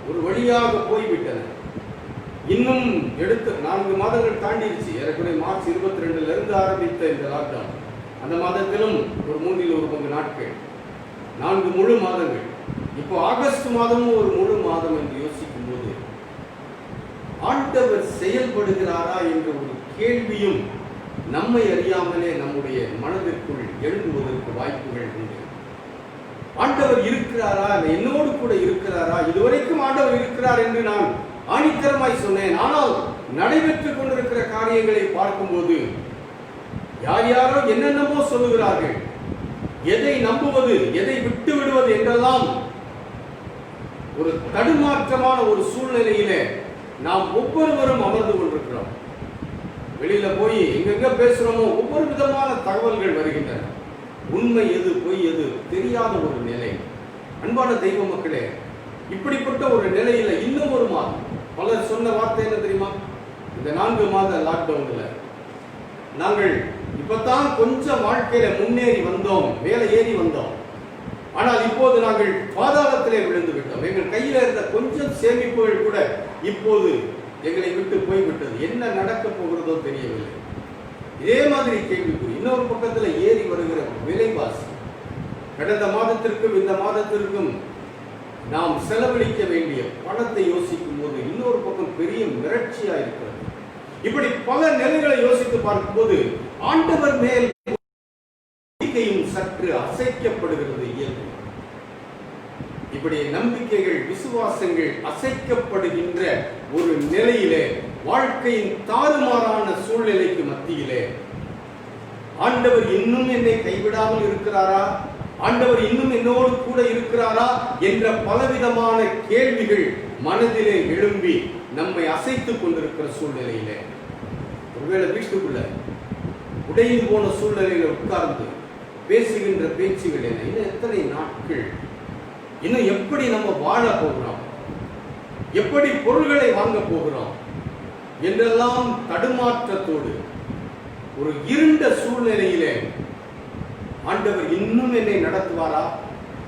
ஒரு வழியாக போய்விட்டன. இன்னும் 4 மாதங்கள் தாண்டிடுச்சு. ஏறக்குறைய மார்ச் 22 இருந்து ஆரம்பித்த இந்த லாக்டவுன், அந்த மாதத்திலும் ஒரு 3/4 நாட்கள், 4 முழு மாதங்கள். இப்போ ஆகஸ்ட் மாதமும் ஒரு முழு மாதம் என்று யோசிக்கும் போது ஆண்டவர் செயல்படுகிறாரா என்ற ஒரு கேள்வியும் நம்மை அறியாமலே நம்முடைய மனதிற்குள் எழுந்துவதற்கு வாய்ப்புகள் உண்டு. ஆண்டவர் இருக்கிறாரா, என்னோடு கூட இருக்கிறாரா, இதுவரைக்கும் ஆண்டவர் இருக்கிறார் என்று நான் ஆணித்தரமாய் சொன்னேன். ஆனால் நடைபெற்றுக் கொண்டிருக்கிற காரியங்களை பார்க்கும்போது யார் யாரோ என்னென்னமோ சொல்லுகிறார்கள். எதை நம்புவது, எதை விட்டு விடுவது என்றெல்லாம் ஒரு தடுமாற்றமான ஒரு சூழ்நிலையிலே நாம் ஒவ்வொருவரும் அமர்ந்து கொண்டிருக்கிறோம். வெளியில போய் எங்கெங்க பேசுறோமோ ஒவ்வொரு விதமான தகவல்கள் வருகின்றன. உண்மை எது, பொய் எது தெரியாத ஒரு நிலை. அன்பான தெய்வ மக்களே, இப்படிப்பட்ட ஒரு நிலையில இன்னும் ஒரு மாதம் பலர் சொன்ன வார்த்தை என்ன தெரியுமா? இந்த 4 மாத லாக்டவுன்ல நாங்கள் இப்பதான் கொஞ்சம் வாழ்க்கையில முன்னேறி வந்தோம், மேலே ஏறி வந்தோம். ஆனால் இப்போது நாங்கள் பாதாளத்திலே விழுந்து விட்டோம். எங்கள் கையில இருந்த கொஞ்சம் சேமிப்புகள் கூட இப்போது எங்களை விட்டு போய்விட்டது. என்ன நடக்க போகிறதோ தெரியவில்லை. இதே மாதிரி கேள்விக்குறி. இன்னொரு பக்கத்துல ஏறி வருகிற விலைவாசி, கடந்த மாதத்திற்கும் இந்த மாதத்திற்கும் நாம் செலவழிக்க வேண்டிய பணத்தை யோசிக்கும் போது இன்னொரு பக்கம் பெரிய மிரட்சியா இருக்கிறது. இப்படி பல நிலைகளை யோசித்து பார்க்கும்போது ஆண்டவர் மேல் நம்பிக்கையும் சற்று அசைக்கப்படுகிறது இயல்பு. இப்படி நம்பிக்கைகள், விசுவாசங்கள் அசைக்கப்படுகின்ற ஒரு நிலையிலே, வாழ்க்கையின் தாறுமாறான சூழ்நிலைக்கு மத்தியிலே ஆண்டவர் இன்னும் என்னை கைவிடாமல் இருக்கிறாரா, ஆண்டவர் இன்னும் என்னோடு கூட இருக்கிறாரா என்ற பலவிதமான கேள்விகள் மனதிலே எழும்பி நம்மை அசைத்துக் கொண்டிருக்கிற சூழ்நிலையிலே, ஒருவேளை வீட்டுக்குள்ள உடைந்து போன சூழ்நிலையில உட்கார்ந்து பேசுகின்ற பேச்சுகள் என்ன, இன்னும் எத்தனை நாட்கள், இன்னும் எப்படி நம்ம வாழ போகிறோம், எப்படி பொருள்களை வாங்க போகிறோம் என்றெல்லாம் தடுமாற்றத்தோடு ஒரு இருண்ட சூழ்நிலையிலே ஆண்டவர் இன்னும் என்னை நடத்துவாரா,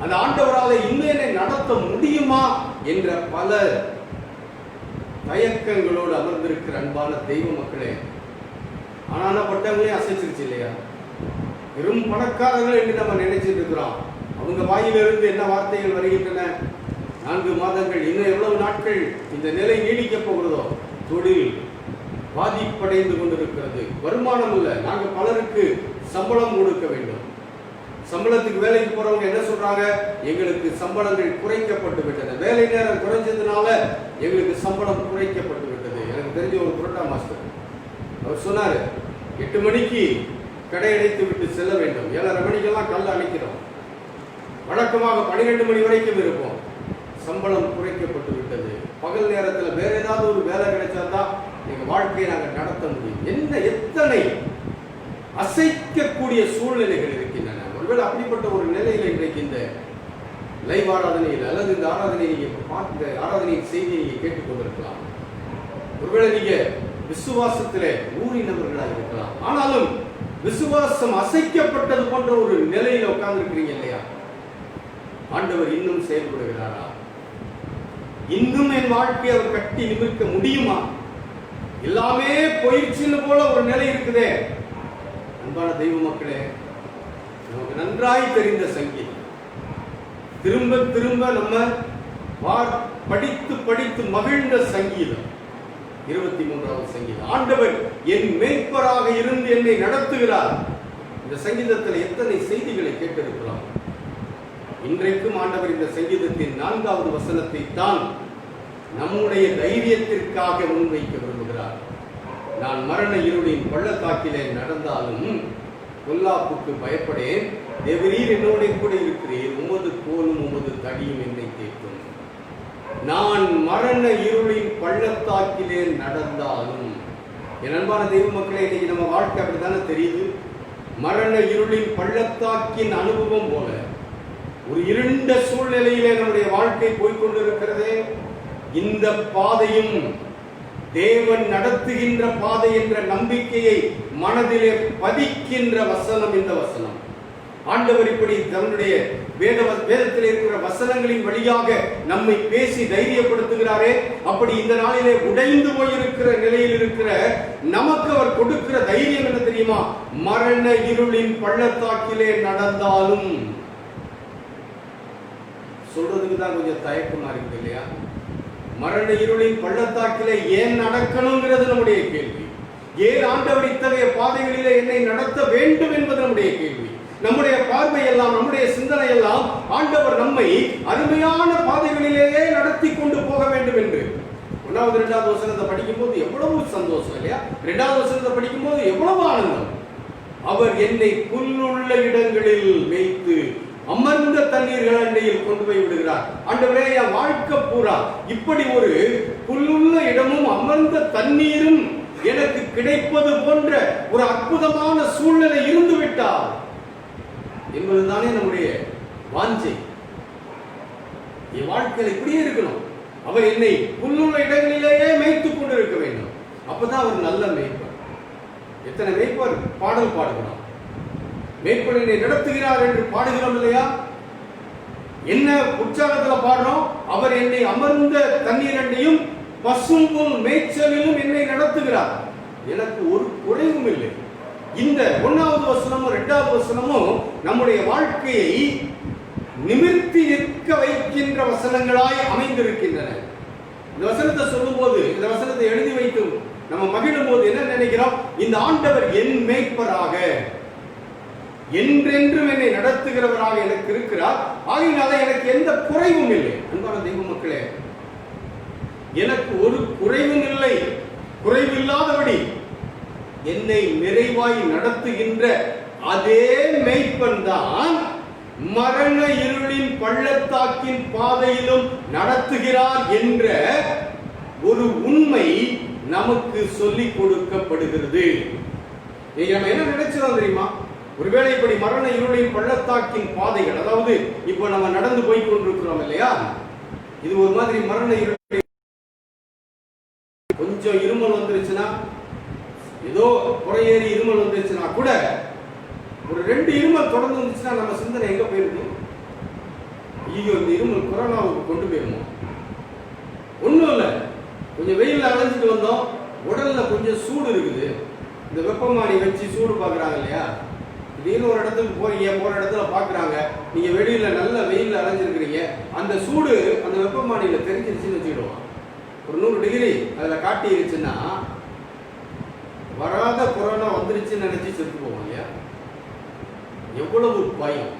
அந்த ஆண்டவரால் இன்னும் என்னை நடத்த முடியுமா என்ற பல தயக்கங்களோடு அமர்ந்திருக்கிற அன்பான தெய்வ மக்களே, ஆனானப்பட்டவங்களே அசைச்சிருச்சு இல்லையா? வெறும் பணக்காரர்கள் என்று நம்ம நினைச்சிட்டு இருக்கிறோம். அவங்க வாயிலிருந்து என்ன வார்த்தைகள் வருகின்றன? 4 மாதங்கள், இன்னும் எவ்வளவு நாட்கள் இந்த நிலை நீடிக்க போகிறதோ? தொழில் பாதிப்படைந்து கொண்டிருக்கிறது, வருமானம் இல்லை. நாங்கள் பலருக்கு சம்பளம் கொடுக்க வேண்டும். சம்பளத்துக்கு வேலைக்கு போறவங்க என்ன சொல்றாங்க? எங்களுக்கு சம்பளங்கள் குறைக்கப்பட்டு விட்டது, வேலை நேரம் குறைஞ்சதுனால எங்களுக்கு சம்பளம் குறைக்கப்பட்டு விட்டது. எனக்கு தெரிஞ்ச ஒரு புரோட்டா மாஸ்டர், அவர் சொன்னாரு, 8 மணிக்கு கடை அடைத்து விட்டு செல்ல வேண்டும், 7:30 மணிக்கெல்லாம் கல் அணைக்கிறோம், வழக்கமாக 12 மணி வரைக்கும் இருப்போம், சம்பளம் குறைக்கப்பட்டு விட்டது, பகல் நேரத்தில் வேற ஏதாவது ஒரு வேலை கிடைச்சாதான் எங்க வாழ்க்கையை நாங்கள் நடத்த முடியும். என்ன எத்தனை அசைக்கக்கூடிய சூழ்நிலைகள் இருக்கின்றன. ஒருவேளை அப்படிப்பட்ட ஒரு நிலையில் இன்றைக்கு இந்த லைவ் ஆராதனையில் அல்லது இந்த ஆராதனை நீங்க பார்த்த ஆராதனையின் செய்தியை நீங்க கேட்டுக்கொண்டிருக்கலாம். ஒருவேளை நீங்க விசுவாசத்திலே ஊறினவர்களாக இருக்கலாம், ஆனாலும் விசுவாசம் அசைக்கப்பட்டது போன்ற ஒரு நிலையில உட்கார்ந்து இருக்கிறீங்க இல்லையா? ஆண்டவர் இன்னும் செயல்படுகிறாரா? இன்னும் என் வாழ்க்கையை அவர் கட்டி நிமிர்க்க முடியுமா? எல்லாமே போயிடுச்சுன்னு போல ஒரு நிலை இருக்குதே. அன்பான தெய்வ மக்களே, நமக்கு நன்றாய் தெரிந்த சங்கீதம், திரும்ப திரும்ப நம்ம படித்து படித்து மகிழ்ந்த சங்கீதம், 23வது சங்கீதம். ஆண்டவர் என் மேய்ப்பராக இருந்து என்னை நடத்துகிறார். இந்த சங்கீதத்தில் எத்தனை செய்திகளை கேட்டிருக்கலாம். இன்றைக்கும் ஆண்டவர் இந்த சங்கீதத்தின் 4வது வசனத்தை தான் நம்முடைய தைரியத்திற்காக முன்வைக்க விரும்புகிறார். நான் மரண இருளின் பள்ளத்தாக்கிலே நடந்தாலும் பொல்லாப்புக்கு பயப்படேன், தேவரீர் என்னோட கூட இருக்கிறீர், உமது கோலும் உமது தடியும் என்னை கேட்கும். நான் மரண இருளின் பள்ளத்தாக்கிலே நடந்தாலும், என் அன்பான தெய்வ மக்களே, இன்னைக்கு நம்ம வாழ்க்கை அப்படித்தானே தெரியுது. மரண இருளின் பள்ளத்தாக்கின் அனுபவம் போல ஒரு இருண்ட சூழ்நிலையிலே நம்முடைய வாழ்க்கை போய்கொண்டிருக்கிறதே. இந்த பாதையும் தேவன் நடத்துகின்ற பாதை என்ற நம்பிக்கையை மனதிலே பதிக்கின்ற வசனம் இந்த வசனம். ஆண்டவர் இப்படி தன்னுடைய வேதத்தில் இருக்கிற வசனங்களின் வழியாக நம்மை பேசி தைரியப்படுத்துகிறாரே. அப்படி இந்த நாளிலே உடைந்து போயிருக்கிற நிலையில் இருக்கிற நமக்கு அவர் கொடுக்கிற தைரியம் என்ன தெரியுமா? மரண இருளின் பள்ளத்தாக்கிலே நடந்தாலும். சொல்றதுக்கு தான் கொஞ்சம் தயக்கமா இருக்கு இல்லையா? மரண இருளின் பள்ளத்தாக்கிலே ஏன் நடக்கணுங்கிறது நம்முடைய கேள்வி. ஏன் ஆண்டவர் இத்தகைய பாதைகளிலே என்னை நடத்த வேண்டும் என்பது நம்முடைய கேள்வி. நம்முடைய பார்வையெல்லாம், நம்முடைய சிந்தனை எல்லாம் ஆண்டவர் நம்மை அருமையான பாதைகளிலேயே நடத்தி கொண்டு போக வேண்டும் என்று. 1வது 2வது வசனத்தை படிக்கும் போது எவ்வளவு சந்தோஷம் இல்லையா? 2வது வசனத்தை படிக்கும் போது எவ்வளவு ஆனந்தம். அவர் என்னை புல்லுள்ள இடங்களில் வைத்து அமர்ந்த தண்ணீர்கள் அண்டையில் கொண்டு போய் விடுகிறார். ஆண்டவரே, என் வாழ்க்கை பூரா இப்படி ஒரு புல்லுள்ள இடமும் அமர்ந்த தண்ணீரும் எனக்கு கிடைப்பது போன்ற ஒரு அற்புதமான சூழ்நிலை இருந்து விட்டார் என்பதுதானே நம்முடைய வாஞ்சை. என் வாழ்க்கையில் இப்படியே இருக்கணும். அவர் என்னை புல்லுள்ள இடங்களிலேயே மேய்த்துக் கொண்டு இருக்க வேண்டும். அப்பதான் அவர் நல்ல மேய்ப்பர். எத்தனை மேய்ப்பர் பாடல் பாடுகிறோம். மேய்ப்பர் என்னை நடத்துகிறார் என்று பாடுகிறோம் இல்லையா? என்ன உற்சாகத்துல பாடுறோம்? அவர் என்னை அமர்ந்த தண்ணீரண்டையும் பசும்புல் மேய்ச்சலிலும் என்னை நடத்துகிறார். எனக்கு ஒரு குறைவும் இல்லை. இந்த 1வது வசனமும் 2வது வசனமும் நம்முடைய வாழ்க்கையை நிமிர்த்தி நிற்க வைக்கின்ற வசனங்களாய் அமைந்திருக்கின்றன. இந்த வசனத்தை சொல்லும் போது, இந்த வசனத்தை எழுதி வைத்து நம்ம மகிழும் போது என்ன நினைக்கிறோம்? இந்த ஆண்டவர் என் மேய்ப்பராக என்றென்றும் என்னை நடத்துகிறவராக எனக்கு இருக்கிறார். ஆகையினால எனக்கு எந்த குறைவும் இல்லை. அன்பான தெய்வ மக்களே, எனக்கு ஒரு குறைவும் இல்லை. குறைவில்லாதபடி என்னை நிறைவாய் நடத்துகின்ற அதே மேய்ப்பன் தான் மரண இருளின் பள்ளத்தாக்கின் பாதையிலும் நடத்துகிறார் என்ற ஒரு உண்மை நமக்கு சொல்லிக் கொடுக்கப்படுகிறது. நம்ம என்ன நினைச்சிரோம் தெரியுமா? ஒருவேளை இப்படி மரண இருளின் பள்ளத்தாக்கின் பாதைகள், அதாவது இப்ப நம்ம நடந்து போய் கொண்டிருக்கிறோம் இல்லையா, இது ஒரு மாதிரி மரண இருள். கொஞ்சம் இருமல் வந்துருச்சுன்னா, ஏதோ குறையேறி இருமல் வந்துருச்சுன்னா கூட, ஒரு 2 இருமல் தொடர்ந்து வந்துச்சுன்னா நம்ம சிந்தனை எங்க போயிருக்கு? ஐயோ, இந்த இருமல் கொரோனாவுக்கு கொண்டு போயிருமோ? ஒன்றும் இல்லை, கொஞ்சம் வெயிலில் அலைஞ்சிட்டு வந்தோம், உடல்ல கொஞ்சம் சூடு இருக்குது. இந்த வெப்பமானி வச்சு சூடு பார்க்குறாங்க இல்லையா? திடீர்னு ஒரு இடத்துக்கு போறீங்க, போற இடத்துல பார்க்குறாங்க, நீங்க வெளியில நல்ல வெயிலில் அலைஞ்சிருக்கிறீங்க, அந்த சூடு அந்த வெப்பமானியில தெரிஞ்சிருச்சுன்னு வச்சுக்கிடுவோம். ஒரு 100 டிகிரி அதில் காட்டிருச்சுன்னா வராத கொரோனா வந்துருச்சுன்னு நினைச்சு செத்து போவோம் இல்லையா? எவ்வளவு பயம்.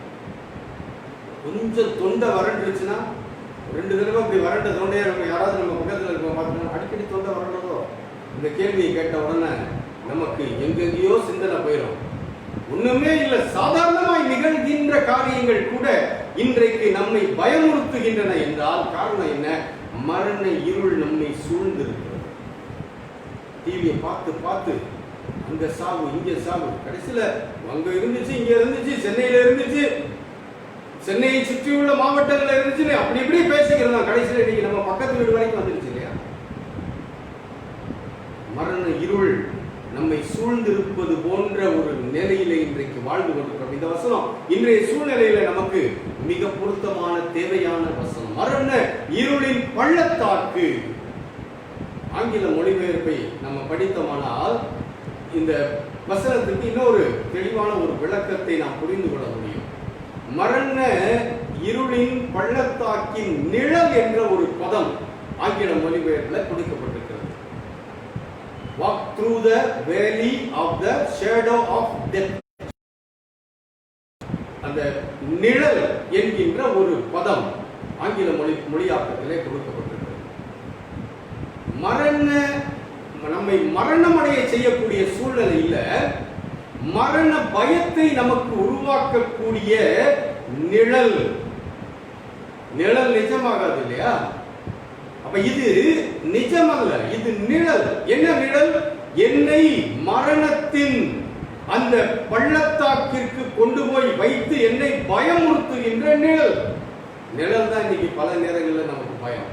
கொஞ்சம் தொண்டை வறண்டுருச்சுன்னா, 2 தடவை அப்படி வறண்ட தொண்டையா இருக்கும். யாராவது நம்ம பக்கத்தில் இருக்க பார்த்தோம்னா அடிக்கடி தொண்டை வறண்டதோ, இந்த கேள்வியை கேட்ட உடனே நமக்கு எங்கெங்கேயோ சிந்தனை போயிடும். ஒண்ணுமே இல்லை, சாதாரணமாய் நிகழ்கின்ற காரியங்கள் கூட இன்றைக்கு நம்மை பயமுறுத்துகின்றன என்றால் காரணம் என்ன? மரண இருள் நம்மை சூழ்ந்திருக்கிறது. டிவியை பார்த்து பார்த்து அங்க சாவு, இங்க சாவு, கடைசியில அங்க இருந்துச்சு, இங்க இருந்துச்சு, சென்னையில இருந்துச்சு, சென்னையை சுற்றியுள்ள மாவட்டங்கள்ல இருந்துச்சு, அப்படி இப்படி பேசிக்கிறோம். கடைசியில இன்னைக்கு நம்ம பக்கத்து வீடு வரைக்கும் வந்துருச்சு இல்லையா? மரண இருள் நம்மை சூழ்ந்திருப்பது போன்ற ஒரு நிலையில இன்றைக்கு வாழ்ந்து கொண்டிருக்கிறோம். இந்த வசனம் இன்றைய சூழ்நிலையில நமக்கு மிக பொருத்தமான தேவையான வசனம். மரண இருளின் பள்ளத்தாக்கு. ஆங்கில மொழிபெயர்ப்பை நம்ம படித்தோமானால் இந்த வசனத்துக்கு இன்னொரு தெளிவான ஒரு விளக்கத்தை நாம் புரிந்து கொள்ள முடியும். மரண இருளின் பள்ளத்தாக்கின் நிழல் என்ற ஒரு பதம் ஆங்கில மொழிபெயர்ப்பில் கொடுக்கப்பட்டிருக்கிறது. Walk through the valley of the shadow of death. அந்த நிழல் என்கின்ற ஒரு பதம் ஆங்கில மொழியாக்கத்திலே கொடுக்கப்பட்டிருக்கிறது. நம்மை மரணம் அடைய செய்யக்கூடிய சூழ்நிலையில மரண பயத்தை நமக்கு உருவாக்கக்கூடிய நிழல் நிஜமாகாது இல்லையா? அப்ப இது நிஜமல்ல, இது நிழல். என்ன நிழல்? என்னை மரணத்தின் அந்த பள்ளத்தாக்கிற்கு கொண்டு போய் வைத்து என்னை பயமுறுத்துகின்ற நிழல். நிழல் தான் இன்னைக்கு பல நேரங்களில் நமக்கு பயம்.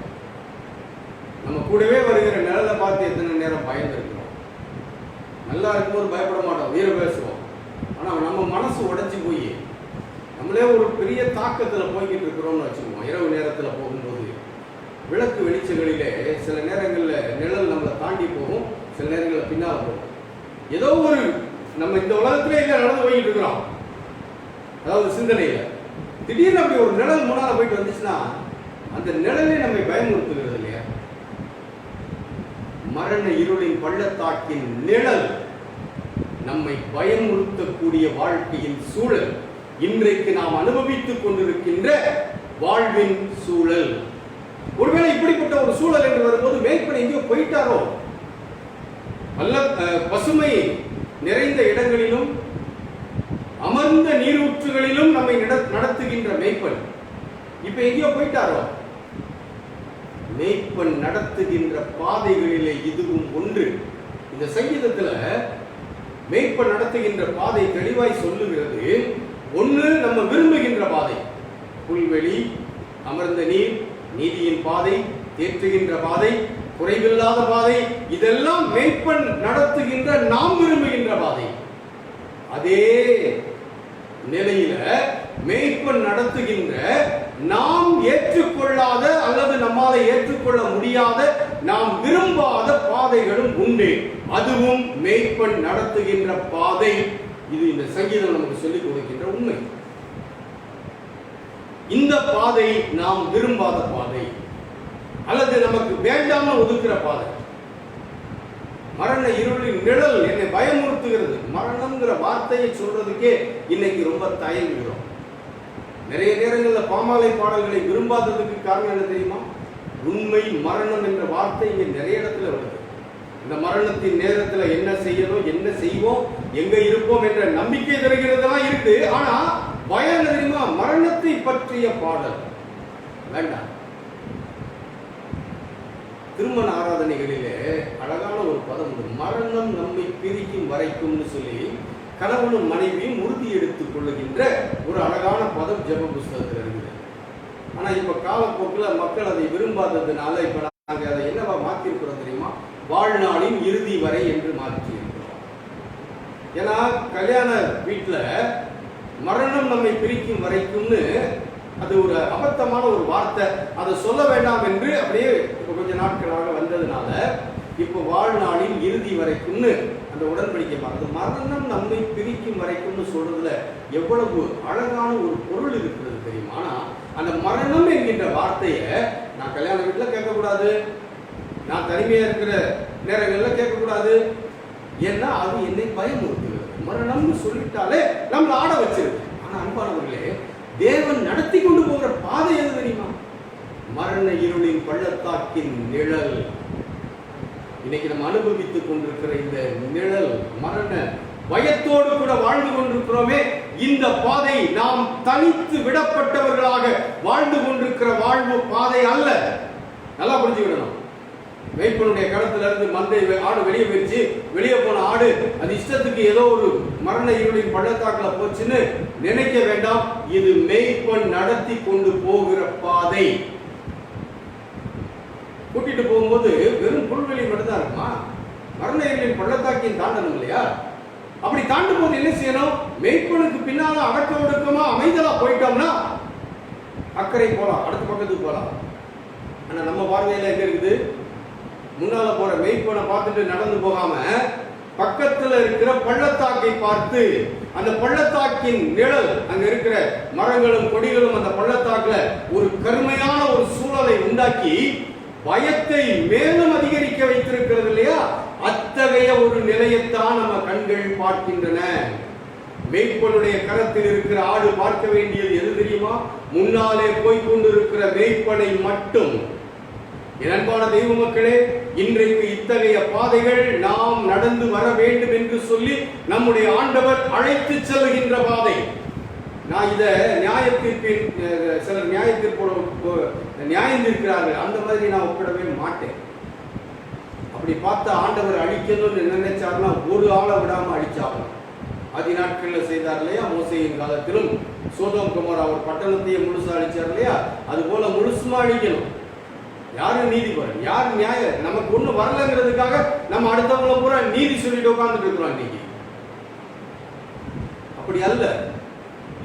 நம்ம கூடவே வருகிற நிழலை பார்த்து எத்தனை நேரம் பயந்துருக்கிறோம். நல்லா இருக்கும்போது பயப்பட மாட்டோம், வீர பேசுவோம். ஆனால் நம்ம மனசு உடைச்சி போய் நம்மளே ஒரு பெரிய தாக்கத்தில் போய்கிட்டு இருக்கிறோம்னு வச்சுக்குவோம். இரவு நேரத்தில் போகும்போது விளக்கு வெளிச்சங்களிலே சில நேரங்களில் நிழல் நம்மளை தாண்டி போகும், சில நேரங்களில் பின்னால் போகும். ஏதோ ஒரு நம்ம இந்த உலகத்திலே இல்லை நடந்து போய்கிட்டு இருக்கிறோம், அதாவது சிந்தனையில திடீர்னு அப்படி ஒரு நிழல் முன்னால போயிட்டு வந்துச்சுன்னா அந்த நிழலே நம்மை பயமுறுத்துகிறது இல்லையா? மரண இருளின் பள்ளத்தாக்கின் நிழல் நம்மை பயமுறுத்தக்கூடிய வாழ்க்கையின் சூழல் இன்றைக்கு நாம் அனுபவித்துக் கொண்டிருக்கின்ற வாழ்வின் சூழல். ஒருவேளை இப்படிப்பட்ட ஒரு சூழல் என்று வரும்போது மேய்ப்பன் எங்கேயோ போயிட்டாரோ, நல்ல பசுமை நிறைந்த இடங்களிலும் அமர்ந்த நீரூற்றுகளிலும் நம்மை நடத்துகின்ற மேய்ப்பன் இப்ப எங்கேயோ போயிட்டாரோ. மேய்ப்பன் நடத்துகின்ற பாதைகளிலே இதுவும் ஒன்று. இந்த சங்கீதத்துல மேய்ப்பன் நடத்துகின்ற பாதை தெளிவாய் சொல்லுகிறது. ஒன்று, நம்ம விரும்புகின்ற பாதை, புல்வெளி, அமர்ந்த நீர், நீதியின் பாதை, தேற்றுகின்ற பாதை, குறைவில்லாத பாதை, இதெல்லாம் மேய்ப்பன் நடத்துகின்ற நாம் விரும்புகின்ற பாதை. அதே நிலையில மேய்ப்பன் நடத்துகின்ற நாம் ஏற்றுக்கொள்ளாத அல்லது நம்மால ஏற்றுக்கொள்ள முடியாத நாம் விரும்பாத பாதைகளும் உண்டு. அதுவும் மேய்ப்பன் நடத்துகின்ற பாதை. இது இந்த சங்கீதம் நமக்கு சொல்லிக் கொடுக்கின்ற உண்மை. இந்த பாதை நாம் விரும்பாத பாதை அல்லது நமக்கு வேண்டாம ஒதுக்குற பாதை. மரண இருளின் நிழல் என்னை பயமுறுத்துகிறது. மரணம்ங்கிற வார்த்தையை சொல்றதுக்கே இன்னைக்கு ரொம்ப தயங்குகிறோம். நிறைய நேரங்களில் பாமாலை பாடல்களை விரும்பாததுக்கு காரணம் என்ன தெரியுமா? உண்மை மரணம் என்ற வார்த்தை இங்க நிறைய இடத்துல வருது. இந்த மரணத்தின் நேரத்துல என்ன செய்யணும், என்ன செய்வோம், எங்க இருப்போம் என்ற நம்பிக்கை தருகிறதெல்லாம் இருக்கு. ஆனா பயம் தெரியுமா? மரணத்தை பற்றிய பாடல் வேண்டாம். திருமண ஆராதனைகளிலே அழகான ஒரு பதம் உண்டு. மரணம் நம்மை பிரிக்கும் வரைக்கும்னு சொல்லி கணவனும் மனைவியும் உறுதி எடுத்துக் கொள்ளுகின்ற ஒரு அழகான பதம் ஜெப புஸ்தகத்தில் இருக்குது. ஆனா இப்ப காலப்போக்கில் மக்கள் அதை விரும்பாததுனால இப்ப நாங்க அதை என்னவா மாற்றிருக்கிறோம் தெரியுமா? வாழ்நாளின் இறுதி வரை என்று மாற்றி இருக்கிறோம். ஏன்னா கல்யாண வீட்டுல மரணம் நம்மை பிரிக்கும் வரைக்கும்னு அது ஒரு அபத்தமான ஒரு வார்த்தை. அதை சொல்ல வேண்டாம் என்று அப்படியே இப்ப கொஞ்ச நாட்களாக வந்ததுனால இப்போ வாழ்நாளின் இறுதி வரைக்கும்னு அந்த உடன்படிக்கை மாறுது. மரணம் நம்மை பிரிக்கும் வரைக்கும்னு சொல்றதுல எவ்வளவு அழகான ஒரு பொருள் இருக்கிறது தெரியுமா? ஆனா அந்த மரணம் என்கின்ற வார்த்தையை நான் கல்யாண வீட்டுல கேட்கக்கூடாது, நான் தனிமையா இருக்கிற நேரங்கள்ல கேட்கக்கூடாது. ஏன்னா அது என்னை பயமுறுத்துகிறது. மரணம்னு சொல்லிட்டாலே நம்மளை ஆட வச்சிருக்கு. ஆனா அன்பானவர்களே, தேவன் நடத்தி கொண்டு போகிற பாதை எது தெரியுமா? மரண இருளின் பள்ளத்தாக்கின் நிழல். இன்னைக்கு நம்ம அனுபவித்துக் கொண்டிருக்கிற இந்த நிழல், மரண பயத்தோடு கூட வாழ்ந்து கொண்டிருக்கிறோமே, இந்த பாதை நாம் தனித்து விடப்பட்டவர்களாக வாழ்ந்து கொண்டிருக்கிற வாழ்வு பாதை அல்ல. நல்லா புரிஞ்சுக்கிடணும். மேய்ப்பனுடைய களத்துல இருந்து மந்தை ஆடு வெளியே போயிடுச்சு. வெளியே போன ஆடு அது இஷ்டத்துக்கு ஏதோ ஒரு மரண இருளின் பள்ளத்தாக்குல போச்சுன்னு நினைக்க வேண்டாம். இது மேய்ப்பன் நடத்தி கொண்டு போகிற பாதை. கூட்டிட்டு போகும்போது வெறும் புல்வெளி மட்டும் தான் இருக்குமா? மரண இருளின் பள்ளத்தாக்கின் தாண்டணும் இல்லையா? அப்படி தாண்டும் போது என்ன செய்யணும்? மேய்ப்பனுக்கு பின்னால அடக்க ஒடுக்கமா அமைதலா போயிட்டோம்னா அக்கறை போலாம், அடுத்த பக்கத்துக்கு போலாம். ஆனா நம்ம பார்வையில எங்க இருக்குது? முன்னால போற மேய்ப்பனை பார்த்துட்டு நடந்து போகாம பக்கத்துல இருக்கிற பள்ளத்தாக்கை பார்த்து, அந்த பள்ளத்தாக்கின் நிழல், அங்க இருக்கிற மரங்களும் கொடிகளும் அந்த பள்ளத்தாக்குல ஒரு கருமையான ஒரு சூழலை உண்டாக்கி பயத்தை மேலும் அதிகரிக்க வைத்திருக்கிறது இல்லையா? அத்தகைய ஒரு நிலையத்தான் நம்ம கண்கள் பார்க்கின்றன. மேய்ப்பனுடைய கரத்தில் இருக்கிற ஆடு பார்க்க வேண்டியது எது தெரியுமா? முன்னாலே போய்கொண்டிருக்கிற மேய்ப்பனை மட்டும். என் அன்பான தெய்வ மக்களே, இன்றைக்கு இத்தகைய பாதைகள் நாம் நடந்து வர வேண்டும் என்று சொல்லி நம்முடைய ஆண்டவர் அழைத்து செல்கின்ற பாதை. நான் இத நியாயத்தீர்ப்பின் சிலர் நியாயத்தீர்ப்போட நியாயம் இருக்கிறார்கள், அந்த மாதிரி நான் ஒப்பிடவே மாட்டேன். அப்படி பார்த்தா ஆண்டவர் அழிக்கணும்னு நினைச்சாருன்னா ஒரு ஆளை விடாம அழிச்சாகணும். ஆதி நாட்களில் செய்தார் இல்லையா? மோசேயின் காலத்திலும் சோதோம் கொமோரா ஒரு பட்டணத்தையே முழுசா அழிச்சார் இல்லையா? அது போல முழுசுமா அழிக்கணும். யாரு நீதிபதி, யாரு நியாயம்? நமக்கு ஒண்ணு வரலங்கிறதுக்காக நம்ம அடுத்தவங்கள பூரா நீதி சொல்லிட்டு உட்கார்ந்துட்டு இருக்கிறோம். இன்னைக்கு அப்படி அல்ல.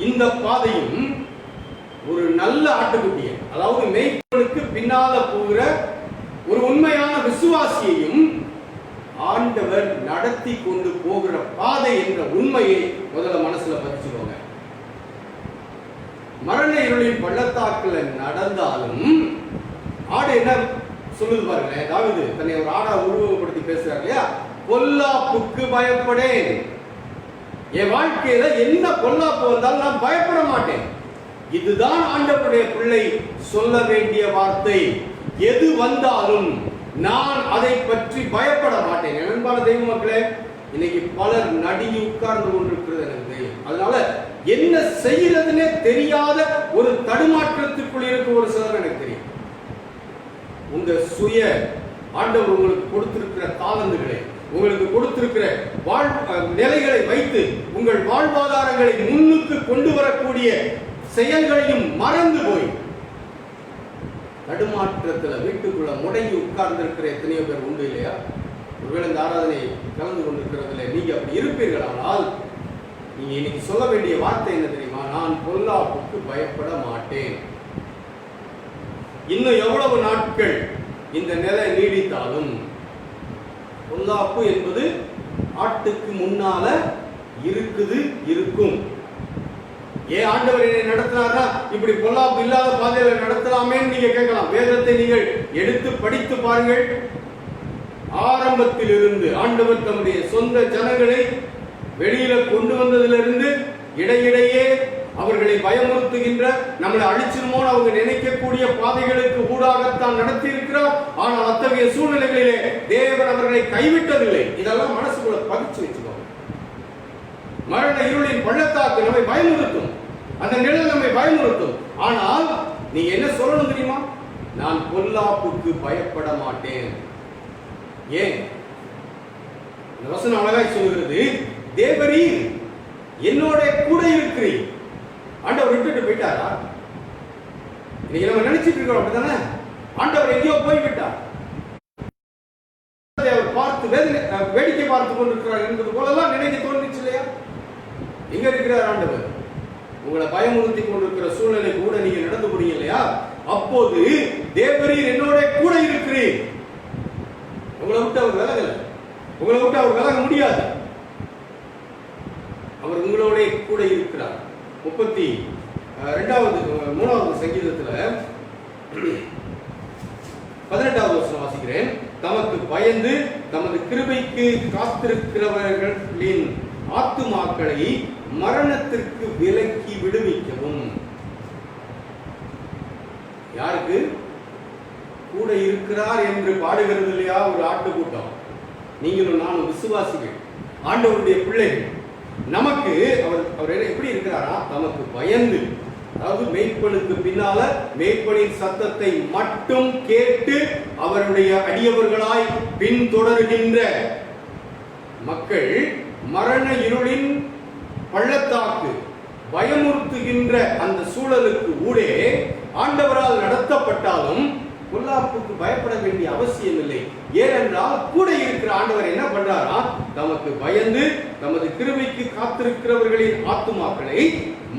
இந்த பாதையும் ஒரு நல்ல ஆட்டுக்குட்டியை, அதாவது மேய்ப்பனுக்கு பின்னால போகிற ஒரு உண்மையான விசுவாசியையும் ஆண்டவர் நடத்தி கொண்டு போகிற பாதை என்ற உண்மையை முதல்ல மனசுல பதிச்சுக்கோங்க. மரண இருளின் பள்ளத்தாக்குல நடந்தாலும் ஆடு என்ன சொல்லுது பாருங்க. தாவீது தன்னை ஒரு ஆடா உருவகப்படுத்தி பேசுறாரு இல்லையா? பொல்லாப்புக்கு பயப்படேன். என் வாழ்க்கையில என்ன பொல்லாப்பு வந்தாலும் நான் பயப்பட மாட்டேன். இதுதான் ஆண்டவருடைய பிள்ளை சொல்ல வேண்டிய வார்த்தை. எது வந்தாலும் நான் அதை பற்றி பயப்பட மாட்டேன். அன்பான தெய்வ மக்களே, இன்னைக்கு பலர் நடுங்கி உட்கார்ந்து கொண்டிருக்கிறது எனக்கு தெரியும். அதனால என்ன செய்யறதுன்னே தெரியாத ஒரு தடுமாற்றத்துக்குள் இருக்க ஒரு சிலர் எனக்கு தெரியும். உங்க சுய ஆண்டவர் உங்களுக்கு கொடுத்திருக்கிற தாளந்துகளை, உங்களுக்கு கொடுத்திருக்கிற நிலைகளை வைத்து உங்கள் வாழ்வாதாரங்களை முன்னுக்கு கொண்டு வரக்கூடிய செயல்களையும் மறந்து போய் தடுமாற்றத்தில் வீட்டுக்குள்ள முடங்கி உட்கார்ந்து இருக்கிற எத்தனையோ பேர் உண்டு இல்லையா? ஒருவேளை இந்த ஆராதனை கலந்து கொண்டிருக்கிறதுல நீங்க அப்படி இருப்பீர்கள். ஆனால் நீங்க இன்னைக்கு சொல்ல வேண்டிய வார்த்தை என்ன தெரியுமா? நான் பொல்லாப்புக்கு பயப்பட மாட்டேன். இன்னும் எவ்வளவு நாட்கள் இந்த நிலை நீடித்தாலும் பொல்லாப்பு என்பது ஆட்டுக்கு முன்னால இருக்கும். ஏன் ஆண்டவர் என்னை நடத்தினார்னா இப்படி பொல்லாப்பு இல்லாத பாதையில நடத்தலாமே நீங்க கேட்கலாம். வேதத்தை நீங்கள் எடுத்து படித்து பாருங்கள். ஆரம்பத்தில் இருந்து ஆண்டவர் தம்முடைய சொந்த ஜனங்களை வெளியில கொண்டு வந்ததிலிருந்து இடையிடையே அவர்களை பயமுறுத்துகின்ற, நம்மளை அழிச்சிருமோன்னு அவங்க நினைக்கக்கூடிய பாதைகளுக்கு ஊடாகத்தான் நடத்தி இருக்கிறார். ஆனால் அத்தகைய சூழ்நிலைகளிலே தேவன் அவர்களை கைவிட்டதில்லை. இதெல்லாம் மனசுக்குள்ள பதிச்சு வச்சுக்கோங்க. மரண இருளின் பள்ளத்தாக்கு நம்மை பயமுறுத்தும், அந்த நிழல் நம்மை பயமுறுத்தும். ஆனால் நீங்க என்ன சொல்லணும் தெரியுமா? நான் பொல்லாப்புக்கு பயப்பட மாட்டேன். ஏன்? இந்த வசனம் அழகாய் சொல்கிறது, தேவரீர் என்னோட கூட இருக்கிறீர். ஆண்டவர் விட்டுட்டு போயிட்டாரா? இன்னைக்கு நம்ம நினைச்சிட்டு இருக்கோம் அப்படித்தானே? ஆண்டவர் எங்கேயோ போய்விட்டார், அவர் பார்த்து வேடிக்கை பார்த்து கொண்டிருக்கிறார் என்பது போலலாம் நினைக்க தோன்றுச்சு இல்லையா? எங்க இருக்கிறார் ஆண்டவர்? உங்களை பயமுறுத்தி கொண்டிருக்கிற சூழ்நிலை கூட நீங்க நடந்து போறீங்க இல்லையா? அப்போது தேவரீர் என்னோட கூட இருக்கிறீர். உங்களை விட்டு அவர் விலகல, உங்களை விட்டு அவர் விலக முடியாது. அவர் உங்களோட கூட இருக்கிறார். 32வது சங்கீதத்துல 18வது வசனம் வாசிக்கிறேன். தமக்கு பயந்து தமது கிருபைக்கு காத்திருக்கிறவர்களின் ஆத்துமாக்களை மரணத்திற்கு விலக்கி விடுவிக்கவும். யாருக்கு கூட இருக்கிறார் என்று பாடுகிறது இல்லையா ஒரு ஆட்டுக்கூட்டம்? நீங்களும் நானும் விசுவாசிகள், ஆண்டவருடைய பிள்ளைகள். நமக்கு அவர் எப்படி இருக்கிறாரா? தமக்கு பயந்து, அதாவது மேய்ப்பனுக்கு பின்னால மேய்ப்பனின் சத்தத்தை மட்டும் கேட்டு அவருடைய அடியவர்களாய் பின்தொடர்கின்ற மக்கள் மரண இருளின் பள்ளத்தாக்கு பயமுறுத்துகின்ற அந்த சூழலுக்கு ஊடே ஆண்டவரால் நடத்தப்பட்டாலும் பொல்லாப்புக்கு பயப்பட வேண்டிய அவசியம் இல்லை. ஏனென்றால் கூட இருக்கிற ஆண்டவர் என்ன பண்றாரா? தமக்கு பயந்து தமது கிருபைக்கு காத்திருக்கிறவர்களின் ஆத்துமாக்களை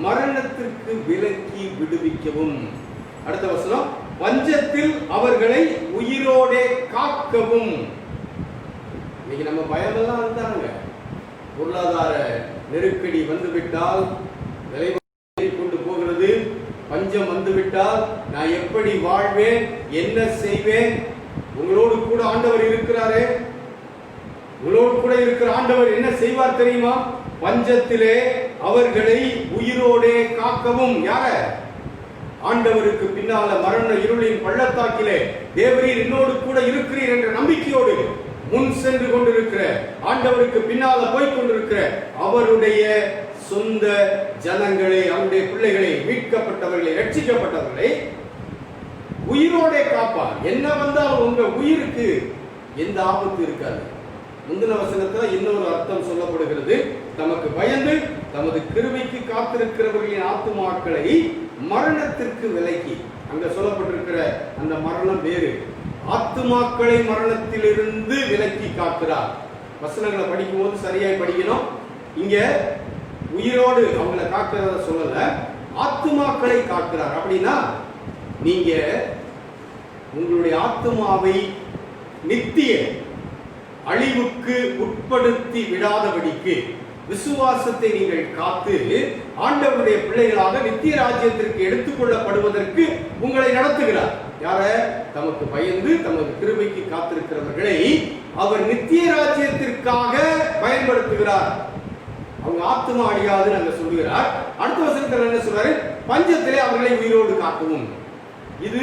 மரணத்திற்கு விலக்கி விடுவிக்கவும். அடுத்த வசனம், பஞ்சத்தில் அவர்களை உயிரோடே காக்கவும். இன்னைக்கு நம்ம பயமெல்லாம் இருந்தாங்க. பொருளாதார நெருக்கடி வந்துவிட்டால், விலை கொண்டு போகிறது, பஞ்சம் வந்துவிட்டால் நான் எப்படி வாழ்வேன், என்ன செய்வேன்? உங்களோடு கூட ஆண்டவர் இருக்கிறாரே. உங்களோடு கூட இருக்கிற ஆண்டவர் என்ன செய்வார் தெரியுமா? பஞ்சத்திலே அவர்களை உயிரோடே காக்கவும். யார? ஆண்டவருக்கு பின்னால மரண இருளின் பள்ளத்தாக்கிலே தேவரீர் என்னோடு கூட இருக்கிறீர் என்ற நம்பிக்கையோடு முன் சென்று கொண்டிருக்கிற, ஆண்டவருக்கு பின்னால போய் கொண்டிருக்கிற அவருடைய சொந்த ஜனங்களை, அவருடைய பிள்ளைகளை, மீட்கப்பட்டவர்களை, ரட்சிக்கப்பட்டவர்களை உயிரோடே காப்பார். என்ன வந்தால் உங்க உயிருக்கு எந்த ஆபத்து இருக்காது. முந்தின வசனத்துல இன்னொரு அர்த்தம் சொல்லப்படுகிறது. தமக்கு பயந்து தமது கிருபைக்கு காத்திருக்கிறவர்களின் ஆத்துமாக்களை மரணத்திற்கு விலக்கி. அங்க சொல்லப்பட்டிருக்கிற அந்த மரணம் வேறு. ஆத்துமாக்களை மரணத்திலிருந்து விலக்கி காக்கிறார். வசனங்களை படிக்கும் போது சரியாய் படிக்கணும். இங்க உயிரோடு அவங்களை காக்கிறத சொல்லல, ஆத்துமாக்களை காக்கிறார். அப்படின்னா நீங்க உங்களுடைய ஆத்துமாவை நித்திய அழிவுக்கு உட்படுத்தி விடாதபடிக்கு விசுவாசத்தை நீங்கள் காத்து ஆண்டவருடைய பிள்ளைகளாக நித்திய ராஜ்யத்திற்கு எடுத்துக்கொள்ளப்படுவதற்கு உங்களை நடத்துகிறார். யார? தமக்கு பயந்து தமது கிருபைக்கு காத்திருக்கிறவர்களை அவர் நித்திய ராஜ்யத்திற்காக பயன்படுத்துகிறார். அவங்க அவங்க ஆத்துமா அழியாதுன்னு அங்க சொல்லுகிறார். அடுத்த வசனத்தில் என்ன சொல்றாரு? பஞ்சத்திலே அவர்களை உயிரோடு காக்கவும். இது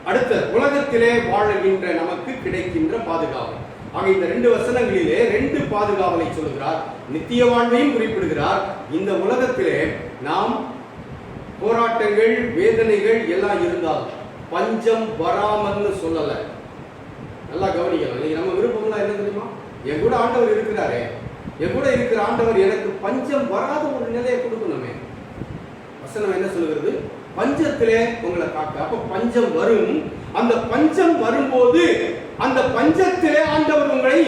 அடுத்த உலகத்திலே வாழுகின்ற நமக்கு கிடைக்கின்ற பாதுகாப்பு. ஆக இந்த 2 வசனங்களிலே 2 பாதுகாவலை சொல்லுகிறார். நித்திய வாழ்வையும் குறிப்பிடுகிறார். இந்த உலகத்திலே நாம் போராட்டங்கள், வேதனைகள் எல்லாம் இருந்தால் பஞ்சம் வராமல்னு சொல்லல. நல்லா கவனிக்கலாம். நீங்க நம்ம விருப்பம்லாம் என்ன தெரியுமா? என் கூட ஆண்டவர் இருக்கிறாரே, என் கூட இருக்கிற ஆண்டவர் எனக்கு பஞ்சம் வராத ஒரு நிலையை கொடுக்கணுமே. வசனம் என்ன சொல்லுகிறது? பஞ்சத்திலே உங்களை காக்க. அப்ப பஞ்சம் வரும். அந்த பஞ்சம் வரும்போது அந்த பஞ்சத்திலே ஆண்டவர் உங்களை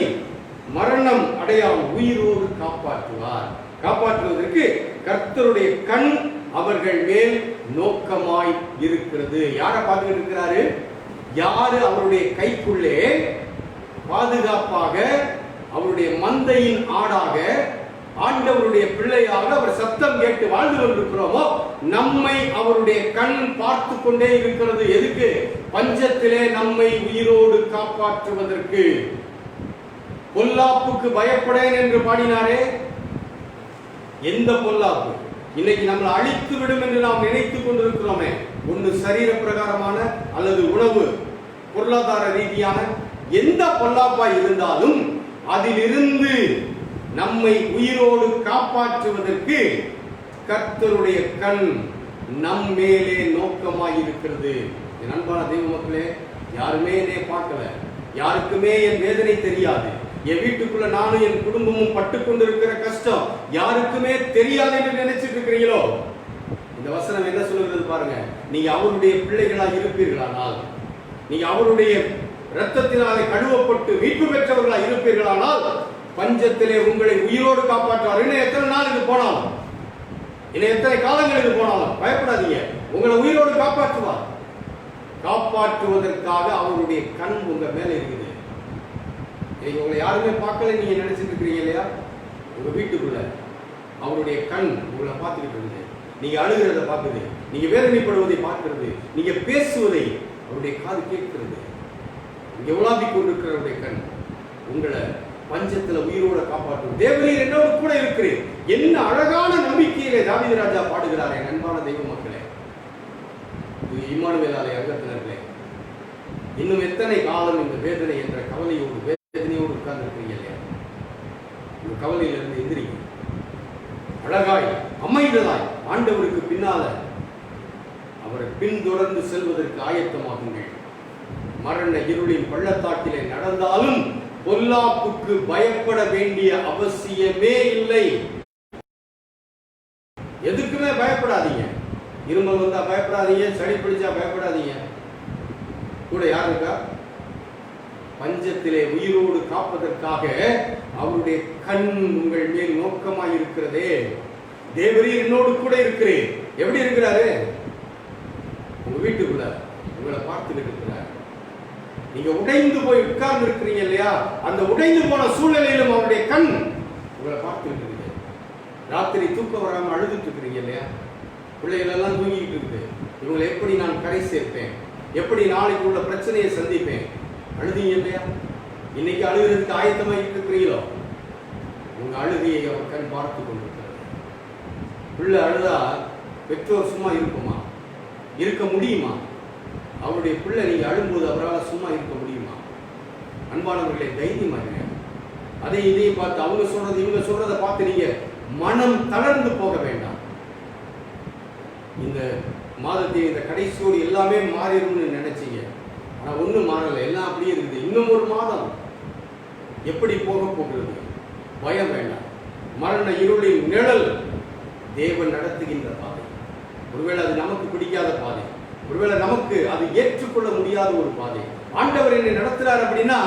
மரணம் அடையாமல் உயிரோடு காப்பாற்றுவார். காப்பாற்றுவதற்கு கர்த்தருடைய கண் அவர்கள் மேல் நோக்கமாய் இருக்கிறது. யாரை பார்த்துக்கிட்டு இருக்கிறாரு? யாரு அவருடைய கைக்குள்ளே பாதுகாப்பாக அவருடைய மந்தையின் ஆடாக ஆண்டவருடைய பிள்ளையாக அவர் சத்தம் கேட்டு வாழ்ந்து கொண்டிருக்கிறோமோ, நம்மை அவருடைய கண் பார்த்து கொண்டே இருக்கிறது. எதுக்கு? பஞ்சத்திலே நம்மை உயிரோடு காப்பாற்றுவதற்கு. பொல்லாப்புக்கு பயப்படேன் என்று பாடினாரே, எந்த பொல்லாப்பு? இன்னைக்கு நம்மளை அழித்து விடும் என்று நாம் நினைத்துக் கொண்டிருக்கிறோமே. ஒன்று சரீர பிரகாரமான அல்லது உணவு பொருளாதார ரீதியான எந்த பொல்லாப்பாய் இருந்தாலும் அதிலிருந்து நம்மை உயிரோடு காப்பாற்றுவதற்கு கர்த்தருடைய கண் நம் மேலே நோக்கமாய் இருக்கிறது. என் அன்பான தெய்வ மக்களே, யாருமே என்னை பார்க்கல, யாருக்குமே என் வேதனை தெரியாது, என் வீட்டுக்குள்ள நானும் என் குடும்பமும் பட்டு கொண்டிருக்கிற கஷ்டம் யாருக்குமே தெரியாது என்று நினைச்சிட்டு இருக்கிறீங்களோ, இந்த வசனம் என்ன சொல்லுகிறது பாருங்க. நீங்க அவருடைய பிள்ளைகளாக இருப்பீர்களானால், நீங்க அவருடைய இரத்தத்தினாலே கழுவப்பட்டு மீட்பு பெற்றவர்களாக இருப்பீர்களானால் பஞ்சத்திலே உங்களை உயிரோடு காப்பாற்றுவார். இன்னும் எத்தனை நாள் இது போனாலும், இன்னும் எத்தனை காலங்கள் இது போனாலும் பயப்படாதீங்க, உங்களை உயிரோடு காப்பாற்றுவார். காப்பாற்றுவதற்காக அவருடைய கண் உங்க மேல இருக்குது. உங்களை யாருமே பார்க்கல நீங்க நினைச்சிட்டு இருக்கிறீங்க இல்லையா? உங்க வீட்டுக்குள்ள அவருடைய கண் உங்களை பார்த்துக்கிட்டு இருக்குது. நீங்க அழுகிறத பார்க்குது, நீங்க வேதனைப்படுவதை பார்க்கிறது, நீங்க பேசுவதை அவருடைய காது கேட்கிறது. இங்க உலாவி கொண்டிருக்கிறவருடைய கண் உங்களை பஞ்சத்துல உயிரோட காப்பாற்றும். தேவரீர் என்னோடு கூட இருக்கிறேன். என்ன அழகான நம்பிக்கையிலே தாவீது ராஜா பாடுகிறார். என் அன்பான தெய்வ மக்களே, இம்மானுவேல் ஆலய அங்கத்தினர்களே, இன்னும் எத்தனை காலம் இந்த வேதனை என்ற கவலையோடு வேதனையோடு உட்கார்ந்து இருக்கிறீங்க இல்லையா? இந்த கவலையிலிருந்து எந்திரிங்க. அழகாய் அமைதலாய் ஆண்டவருக்கு பின்னால அவரை பின்தொடர்ந்து செல்வதற்கு ஆயத்தமாகுங்கள். மரண இருளின் பள்ளத்தாக்கிலே நடந்தாலும் பொல்லாப்புக்கு பயப்பட வேண்டிய அவசியமே இல்லை. எதுக்குமே பயப்படாதீங்க. இருமல் வந்தா பயப்படாதீங்க, சளி பிடிச்சா பயப்படாதீங்க. கூட யார் இருக்கா? பஞ்சத்திலே உயிரோடு காப்பதற்காக அவருடைய கண் உங்கள் மேல் நோக்கமாய் இருக்கிறதே. தேவரீர் என்னோடு கூட இருக்கிறேன். எப்படி இருக்கிறாரு? உங்க வீட்டுக்குள்ள உங்களை பார்த்துக்கிட்டு இருக்கிறார். நீங்க உடைந்து போய் உட்கார்ந்து இருக்கிறீங்க இல்லையா? அந்த உடைந்து போன சூழ்நிலையிலும் அவருடைய கண் உங்களை பார்த்துக்கிட்டு இருக்கு. ராத்திரி தூக்கம் வராம அழுதுட்டு இருக்கிறீங்க இல்லையா? பிள்ளைகள் எல்லாம் தூங்கிக்கிட்டு இருக்குது. இவங்களை எப்படி நான் கரை சேர்ப்பேன், எப்படி நாளைக்கு உள்ள பிரச்சனையை சந்திப்பேன், அழுதீங்க இல்லையா? இன்னைக்கு அழுகிறதுக்கு ஆயத்தமாக இருக்கிறீங்களோ? உங்க அழுகையை அவர் கண் பார்த்து கொண்டிருக்கிறது. பிள்ளை அழுதா பெற்றோர் சும்மா இருக்குமா? இருக்க முடியுமா? அவருடைய பிள்ளை நீங்க அழும்போது அவரால் சும்மா இருக்க முடியுமா? அன்பானவர்களே, தைரியமாக அதை இதையும் பார்த்து அவங்க சொல்றது இவங்க சொல்றதை பார்த்து நீங்க மனம் தளர்ந்து போக வேண்டாம். இந்த மாதத்தை இந்த கடைசியோடு எல்லாமே மாறிடும்னு நினைச்சீங்க. ஆனா ஒன்றும் மாறல, எல்லாம் அப்படியே இருக்குது. இன்னும் ஒரு மாதம் எப்படி போக போகிறது? பயம் வேண்டாம். மரண இருளின் நிழல் தேவன் நடத்துகின்ற பாதை. ஒருவேளை அது நமக்கு பிடிக்காத பாதை, ஒருவேளை நமக்கு அது ஏற்றுக்கொள்ள முடியாத ஒரு பாதை. ஆண்டவர் என்னை நடத்துறார் அப்படின்னா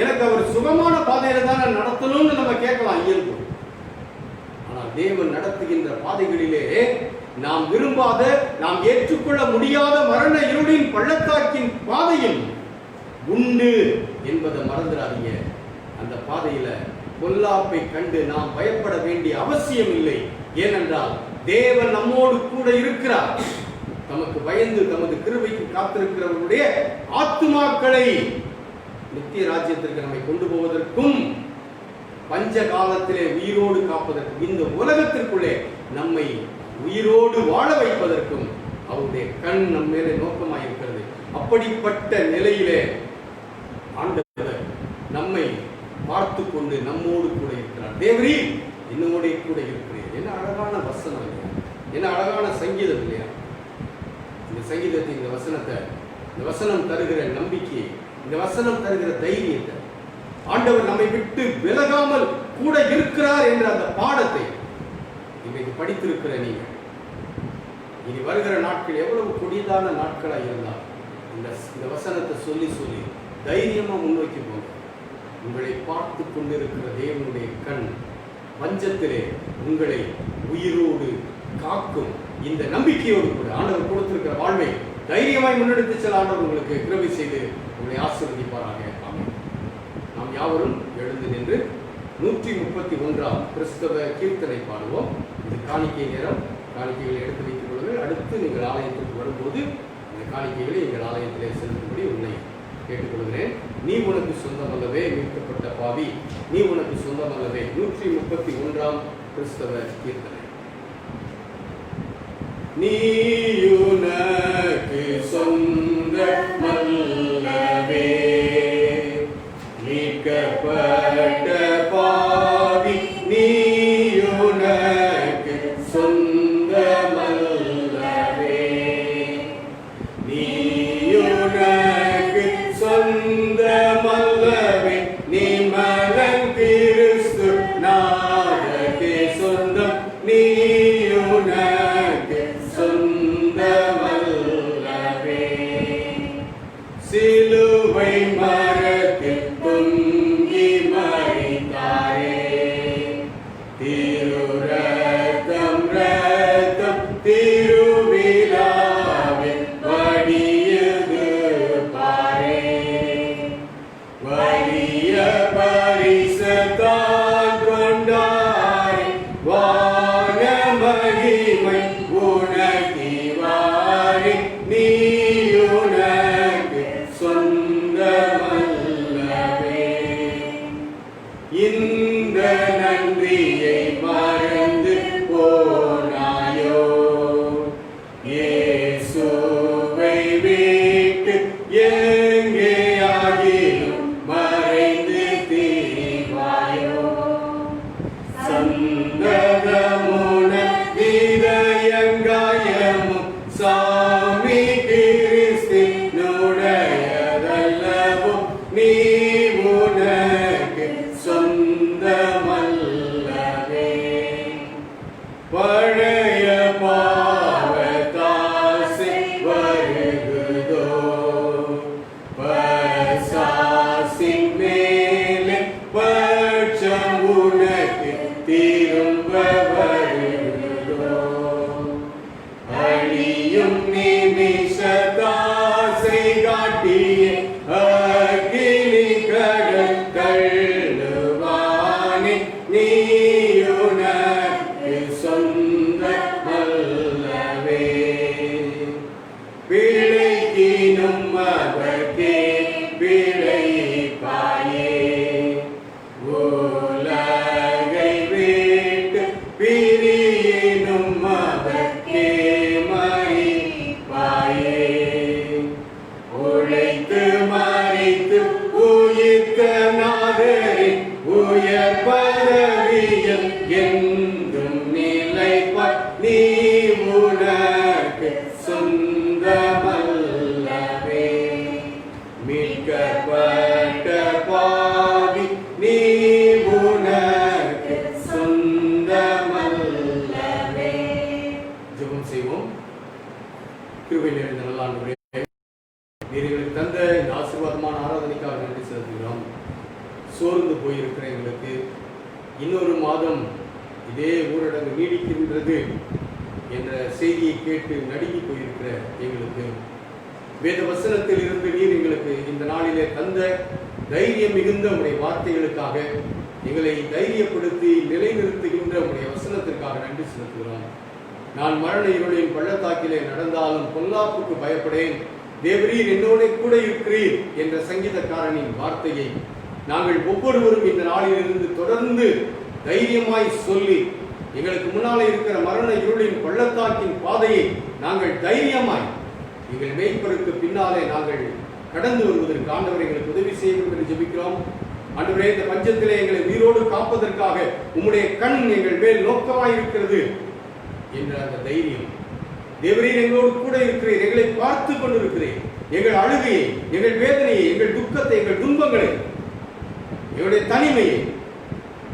எனக்கு அவர் சுகமான பாதையில தான் நடத்தணும்னு நம்ம கேட்கலாம், இயல்பு. ஆனால் தேவன் நடத்துகின்ற பாதைகளிலே நாம் விரும்பாத, நாம் ஏற்றுக்கொள்ள முடியாத மரண இருளின் பள்ளத்தாக்கின் பாதையில் உண்டு என்பதை மறந்துடாதீங்க. அந்த பாதையில பொல்லாப்பை கண்டு நாம் பயப்பட வேண்டிய அவசியம் இல்லை. ஏனென்றால் தேவன் நம்மோடு கூட இருக்கிறார். நமக்கு பயந்து தமது கிருபைக்கு காத்திருக்கிறவர்களுடைய ஆத்துமாக்களை நித்திய ராஜ்யத்திற்கு நம்மை கொண்டு போவதற்கும் பஞ்ச காலத்திலே உயிரோடு காப்பதற்கும், இந்த உலகத்திற்குள்ளே நம்மை உயிரோடு வாழ வைப்பதற்கும் அவருடைய கண் நம் மேலே நோக்கமாக இருக்கிறது. அப்படிப்பட்ட நிலையிலே ஆண்டவர் நம்மை பார்த்து கொண்டு நம்மோடு கூட இருக்கிறார். தேவரீ என்னோட கூட இருக்கிறேன். என்ன அழகான வசனம் இல்லையா? என்ன அழகான சங்கீதம் இல்லையா? இந்த சங்கீதத்தை, இந்த வசனம் தருகிற நம்பிக்கையை, இந்த வசனம் தருகிற தைரியத்தை, ஆண்டவர் நம்மை விட்டு விலகாமல் கூட இருக்கிறார் என்ற அந்த பாடத்தை இன்றைக்கு படித்திருக்கிற நீங்கள், இனி வருகிற நாட்கள் எவ்வளவு கொடிதான நாட்களாக இருந்தால் இந்த வசனத்தை சொல்லி சொல்லி தைரியமா முன்னோக்கி போங்க. உங்களை பார்த்து கொண்டிருக்கிற தேவனுடைய கண் பஞ்சத்திலே உங்களை உயிரோடு காக்கும். இந்த நம்பிக்கையோடு கூட ஆண்டவர் கொடுத்திருக்கிற வாழ்வை தைரியமாய் முன்னெடுத்து செல்ல ஆண்டவர் உங்களுக்கு கிருபை செய்து உங்களை ஆசீர்வதிப்பாராக. ஆமென். நாம் யாவரும் எழுந்து நின்று 131ஆம் கிறிஸ்தவ கீர்த்தனை பாடுவோம். இது காணிக்கை நேரம். காணிக்கைகளை எடுத்து வைத்துக் கொள்ளுங்கள். அடுத்து நீங்கள் ஆலயத்திற்கு வரும்போது இந்த காணிக்கைகளை எங்கள் ஆலயத்திலே செலுத்தும்படி உன்னை கேட்டுக்கொள்கிறேன். நீ உனக்கு சொந்தமல்லவே, மீட்கப்பட்ட பாவி, நீ உனக்கு சொந்தமல்லவே. 131ஆம் கிறிஸ்தவ கீர்த்தனை. நீயுனக்கு சொந்தமல்லவே, மீட்கப்பட்ட பாவி, நீயுனக்கு சொந்தமல்லவே, நீயுனக்கு சொந்தமல்லவே, நீ மகன் கிறிஸ்து நாதகே சொந்தம், நீயுனக்கு சொந்தமல்லவே. சிலுவை மரத்தில் தொங்கி மரித்தாரே, திருரத்தம் ரத்தம் திருவிழாவில் வடியது பாரே, வலிய பரிசத்தான் கொண்டாரே, வான மகிமை உனக்கிவாரே, நீயுனக்கு சொந்தமல்லவே. இந்த நன்றியை மறந்து போனாயோ, இயேசுவை விட்டு எங்கேயாகிலும் மறைந்து திரிவாயோ, சந்ததமுன இதயங்காயமும் சாமி கிறிஸ்தினுடையதல்லவோ, நீ உனக்கு சொந்தமல்லவே. பழைய பாவத்தாசை வருகுதோ, பசாசின் மேலே பட்சம் உனக்கு திரும்ப வருகுதோ, அழியும் நிமிஷத்தாசை காட்டிய அக்கினி கடல் தள்ளுவானே, நீயுனக்கு சொந்தமல்லவே. பிழைக்கினும் அவர்க்கே பிழைப்பாயே, உலகை விட்டு பிரியினும் அவர்க்கே மரிப்பாயே, உழைத்து மறித்து உயிர்த்த நாதரின் உயர் பதவியில் என்றும் நிலைப்பாய், நீ உனக்கு சொந்தமல்லவே. மீட்கப்பட்ட பாவி, நீ உனக்கு சொந்தமல்லவே. ஜெபம் செய்வோம். கிருபை நிறைந்த நல்ல ஆண்டவரே, நீர் எங்களுக்கு தந்த இந்த ஆசீர்வாதமான ஆராதனைக்காக நன்றி செலுத்துகிறோம். சோர்ந்து போயிருக்கிற எங்களுக்கு இன்னொரு மாதம் இதே ஊரடங்கு நீடிக்கின்றது என்ற செய்தியை கேட்டு நடுங்கி போயிருக்கிற எங்களுக்கு வேத வசனத்தில் இருந்து நீர் எங்களுக்கு இந்த நாளிலே தந்த தைரியம் மிகுந்த உடைய வார்த்தைகளுக்காக, எங்களை தைரியப்படுத்தி நிலைநிறுத்துகின்ற உடைய வசனத்திற்காக நன்றி செலுத்துகிறோம். நான் மரண இருளின் பள்ளத்தாக்கிலே நடந்தாலும் பொல்லாப்புக்கு பயப்படேன், தேவரீர் என்னோட கூட இருக்கிறீர் என்ற சங்கீதக்காரனின் வார்த்தையை நாங்கள் ஒவ்வொருவரும் இந்த நாளிலிருந்து தொடர்ந்து தைரியமாய் சொல்லி எங்களுக்கு முன்னாலே இருக்கிற மரண இருளின் பள்ளத்தாக்கின் பாதையை நாங்கள் தைரியமாய் எங்கள் மேய்ப்பருக்கு பின்னாலே நாங்கள் கடந்து வருவதற்கு ஆண்டவர் எங்களுக்கு உதவி செய்யும் என்று ஜெபிக்கிறோம். ஆண்டவரே, இந்த பஞ்சத்திலே எங்களை உயிரோடு காப்பதற்காக உம்முடைய கண் எங்கள் மேல் நோக்கமாய் இருக்கிறது என்ற அந்த தைரியம், தேவரீர் எங்களோடு கூட இருக்கிறீர், எங்களை பார்த்து கொண்டிருக்கிறீர், எங்கள் அழுகையை, எங்கள் வேதனையை, எங்கள் துக்கத்தை, எங்கள் துன்பங்களை, எங்களுடைய தனிமையை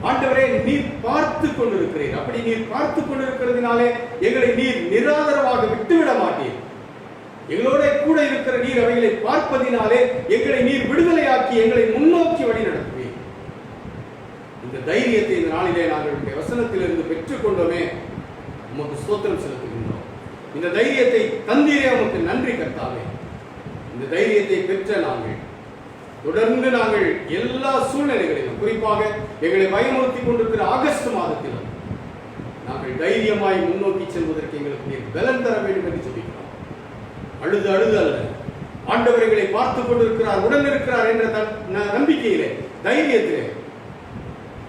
ஆண்டவரே நீர் பார்த்து கொண்டிருக்கிறீர். அப்படி நீர் பார்த்து கொண்டிருக்கிறதுனாலே எங்களை நீர் நிராதரவாக விட்டுவிட மாட்டீர். எங்களோட கூட இருக்கிற நீர் அவைகளை பார்ப்பதினாலே எங்களை நீர் விடுதலையாக்கி எங்களை முன்னோக்கி வழி நடத்துவீர். இந்த தைரியத்தை இந்த நாளிலே நாங்கள் வசனத்திலிருந்து பெற்றுக் கொண்டோமே, உமக்கு ஸ்தோத்திரம் செலுத்துகின்றோம். இந்த தைரியத்தை தந்தீரே, உமக்கு நன்றி கர்த்தாவே. இந்த தைரியத்தை பெற்ற நாங்கள் தொடர்ந்து நாங்கள் எல்லா சூழ்நிலைகளிலும், குறிப்பாக எங்களை பயமுறுத்தி கொண்டிருக்கிற ஆகஸ்ட் மாதத்திலும் நாங்கள் தைரியமாய் முன்னோக்கி செல்வதற்கு எங்களுக்கு நீர் பலன் தர வேண்டும் என்று சொல்லிக்கிறோம். அழுது அழுது அல்ல, ஆண்டவர் எங்களை பார்த்துக் கொண்டிருக்கிறார், உடன் இருக்கிறார் என்ற நம்பிக்கையிலே, தைரியத்திலே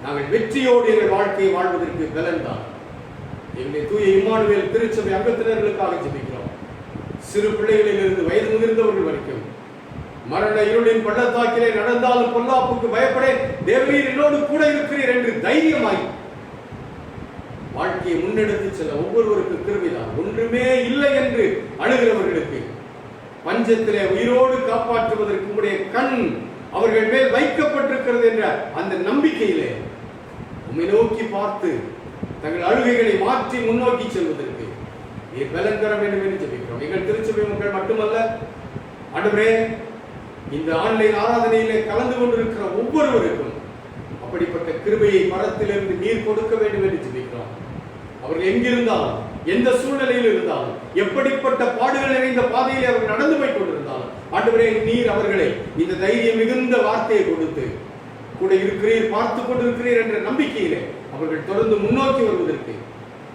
நாங்கள் வெற்றியோடு எங்கள் வாழ்க்கையை வாழ்வதற்கு பலன் தான். எங்களை தூய இம்மானுவேல் திருச்சபை அங்கத்தினர்களுக்காக ஜெபிக்கிறோம். சிறு பிள்ளைகளிலிருந்து வயது முதிர்ந்தவர்கள் வரைக்கும் மரண இருளின் பள்ளத்தாக்கிலே நடந்தாலும் பொல்லாப்புக்கு பயப்பட தேவரீர் என்னோடு கூட இருக்கிறீர் என்று தைரியமாய் வாழ்க்கையை முன்னெடுத்து செல்ல ஒவ்வொருவருக்கு கிருபைதான். ஒன்றுமே இல்லை என்று அழுகிறவர்களுக்கு பஞ்சத்திலே உயிரோடு காப்பாற்றுவதற்கு உம்முடைய கண் அவர்கள் மேல் வைக்கப்பட்டிருக்கிறது என்ற அந்த நம்பிக்கையிலே உம்மை நோக்கி பார்த்து தங்கள் அழுகைகளை மாற்றி முன்னோக்கி செல்வதற்கு நீர் பலன் தர வேண்டும் என்று ஜெபிக்கிறோம். எங்கள் திருச்சபை மக்கள் மட்டுமல்ல ஆண்டவரே, இந்த ஆன்லைன் ஆராதனையிலே கலந்து கொண்டிருக்கிற ஒவ்வொருவருக்கும் அப்படிப்பட்ட கிருபையை பரத்திலிருந்து நீர் கொடுக்க வேண்டும் என்று ஜெபிக்கிறோம். அவர்கள் எங்கிருந்தாலும், எந்த சூழ்நிலையில் இருந்தாலும், எப்படிப்பட்ட பாடுகள் நிறைந்த பாதையிலே அவர்கள் நடந்து போய் கொண்டிருந்தாலும் ஆண்டவரே, நீர் அவர்களை இந்த தைரியம் மிகுந்த வார்த்தையை கொடுத்து கூட இருக்கிறீர், பார்த்து கொண்டிருக்கிறீர் என்ற நம்பிக்கையிலே அவர்கள் தொடர்ந்து முன்னோக்கி வருவதற்கு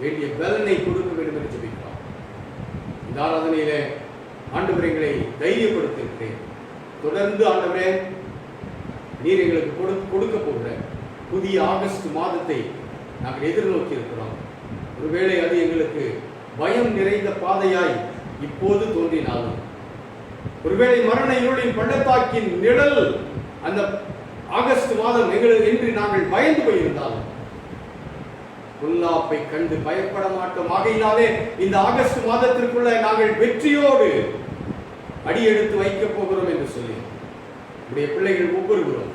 வேண்டிய பலனை கொடுக்க வேண்டும் என்று ஜெபிக்கிறோம். இந்த ஆராதனையிலே ஆண்டவர் எங்களை தைரியப்படுத்தியிருக்கிறேன். தொடர்ந்து ஆண்டவரே, நீர் எங்களுக்கு கொடுக்க போகிற புதிய ஆகஸ்ட் மாதத்தை நாங்கள் எதிர்நோக்கி இருக்கிறோம். ஒருவேளை அது எங்களுக்கு பயம் நிறைந்த பாதையாய் இப்போது தோன்றினாலும், ஒருவேளை மரண இருளின் பள்ளத்தாக்கின் நிழல் அந்த ஆகஸ்ட் மாதம் எங்களுக்கு என்று நாங்கள் பயந்து போயிருந்தாலும் பொல்லாப்பை கண்டு பயப்பட மாட்டோம். ஆகையினாலே இந்த ஆகஸ்ட் மாதத்திற்குள்ள நாங்கள் வெற்றியோடு அடியெடுத்து வைக்கப் போகிறோம் என்று சொல்லி உடைய பிள்ளைகள் ஒவ்வொருவரும்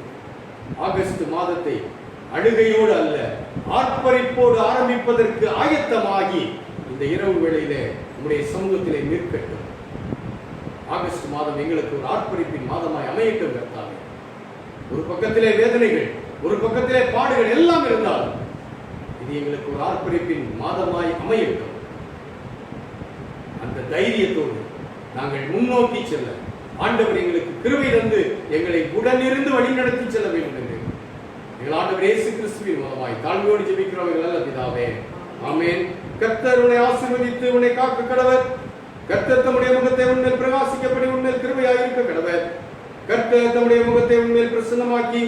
ஆகஸ்ட் மாதத்தை அழுகையோடு அல்ல, ஆர்ப்பரிப்போடு ஆரம்பிப்பதற்கு ஆயத்தமாகி இந்த இரவு வேளையிலே உடைய சமூகத்திலே நிற்கட்டும். ஆகஸ்ட் மாதம் எங்களுக்கு ஒரு ஆர்ப்பரிப்பின் மாதமாய் அமையட்டும் கர்த்தாவே. ஒரு பக்கத்திலே வேதனைகள், ஒரு பக்கத்திலே பாடுகள் எல்லாம் இருந்தாலும் இது எங்களுக்கு ஒரு ஆர்ப்பரிப்பின் மாதமாய் அமையட்டும். அந்த தைரியத்தோடு நாங்கள் முன்னோக்கி செல்ல ஆண்டவர் எங்களுக்கு கிருபை தந்து எங்களை உடனிருந்து வழிநடத்தி செல்ல வேண்டும் என்று எங்கள் ஆண்டவர் இயேசு கிறிஸ்துவின் மூலமாய் தாழ்மையோடு ஜெபிக்கிறோம் எங்கள் நல்ல பிதாவே, ஆமென். கர்த்தர் உன்னை ஆசீர்வதித்து உன்னை காக்க கடவர். கர்த்தர் தம்முடைய முகத்தை உன்மேல் பிரகாசிக்கப்படி உன்மேல் கிருபையாய் இருக்க கடவர். கர்த்தர் தம்முடைய முகத்தை உன்மேல் பிரசன்னமாக்கி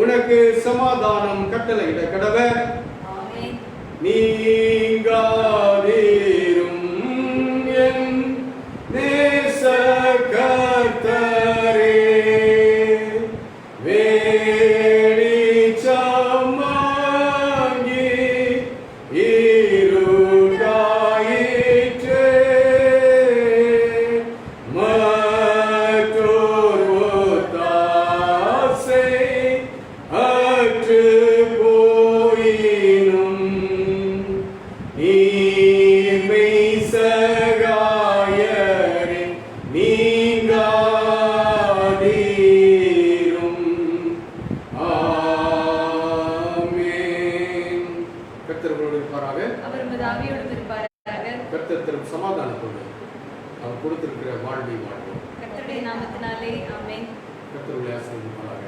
உனக்கு சமாதானம் கட்டளையிட கடவர். நீங்காதீரும் என் நேச கர்த்தரே, வெளிச்சமாகி இருளாயிற்றே, மற்றோர் ஒத்தாசை அற்று போயினும் நீர்மை சகாயரே நீங்காதீரும். ஆமென். கர்த்தர் உங்களோடு இருப்பாராக. அவர் உமது ஆவியோடும் இருப்பாராக. கர்த்தர் தரும் சமாதானத்தோடு அவர் கொடுத்திருக்கிற வாழ்வை வாழ்வோம். கர்த்தருடைய நாமத்தினாலே ஆமென். கர்த்தர் உங்களை ஆசீர்வதிப்பாராக.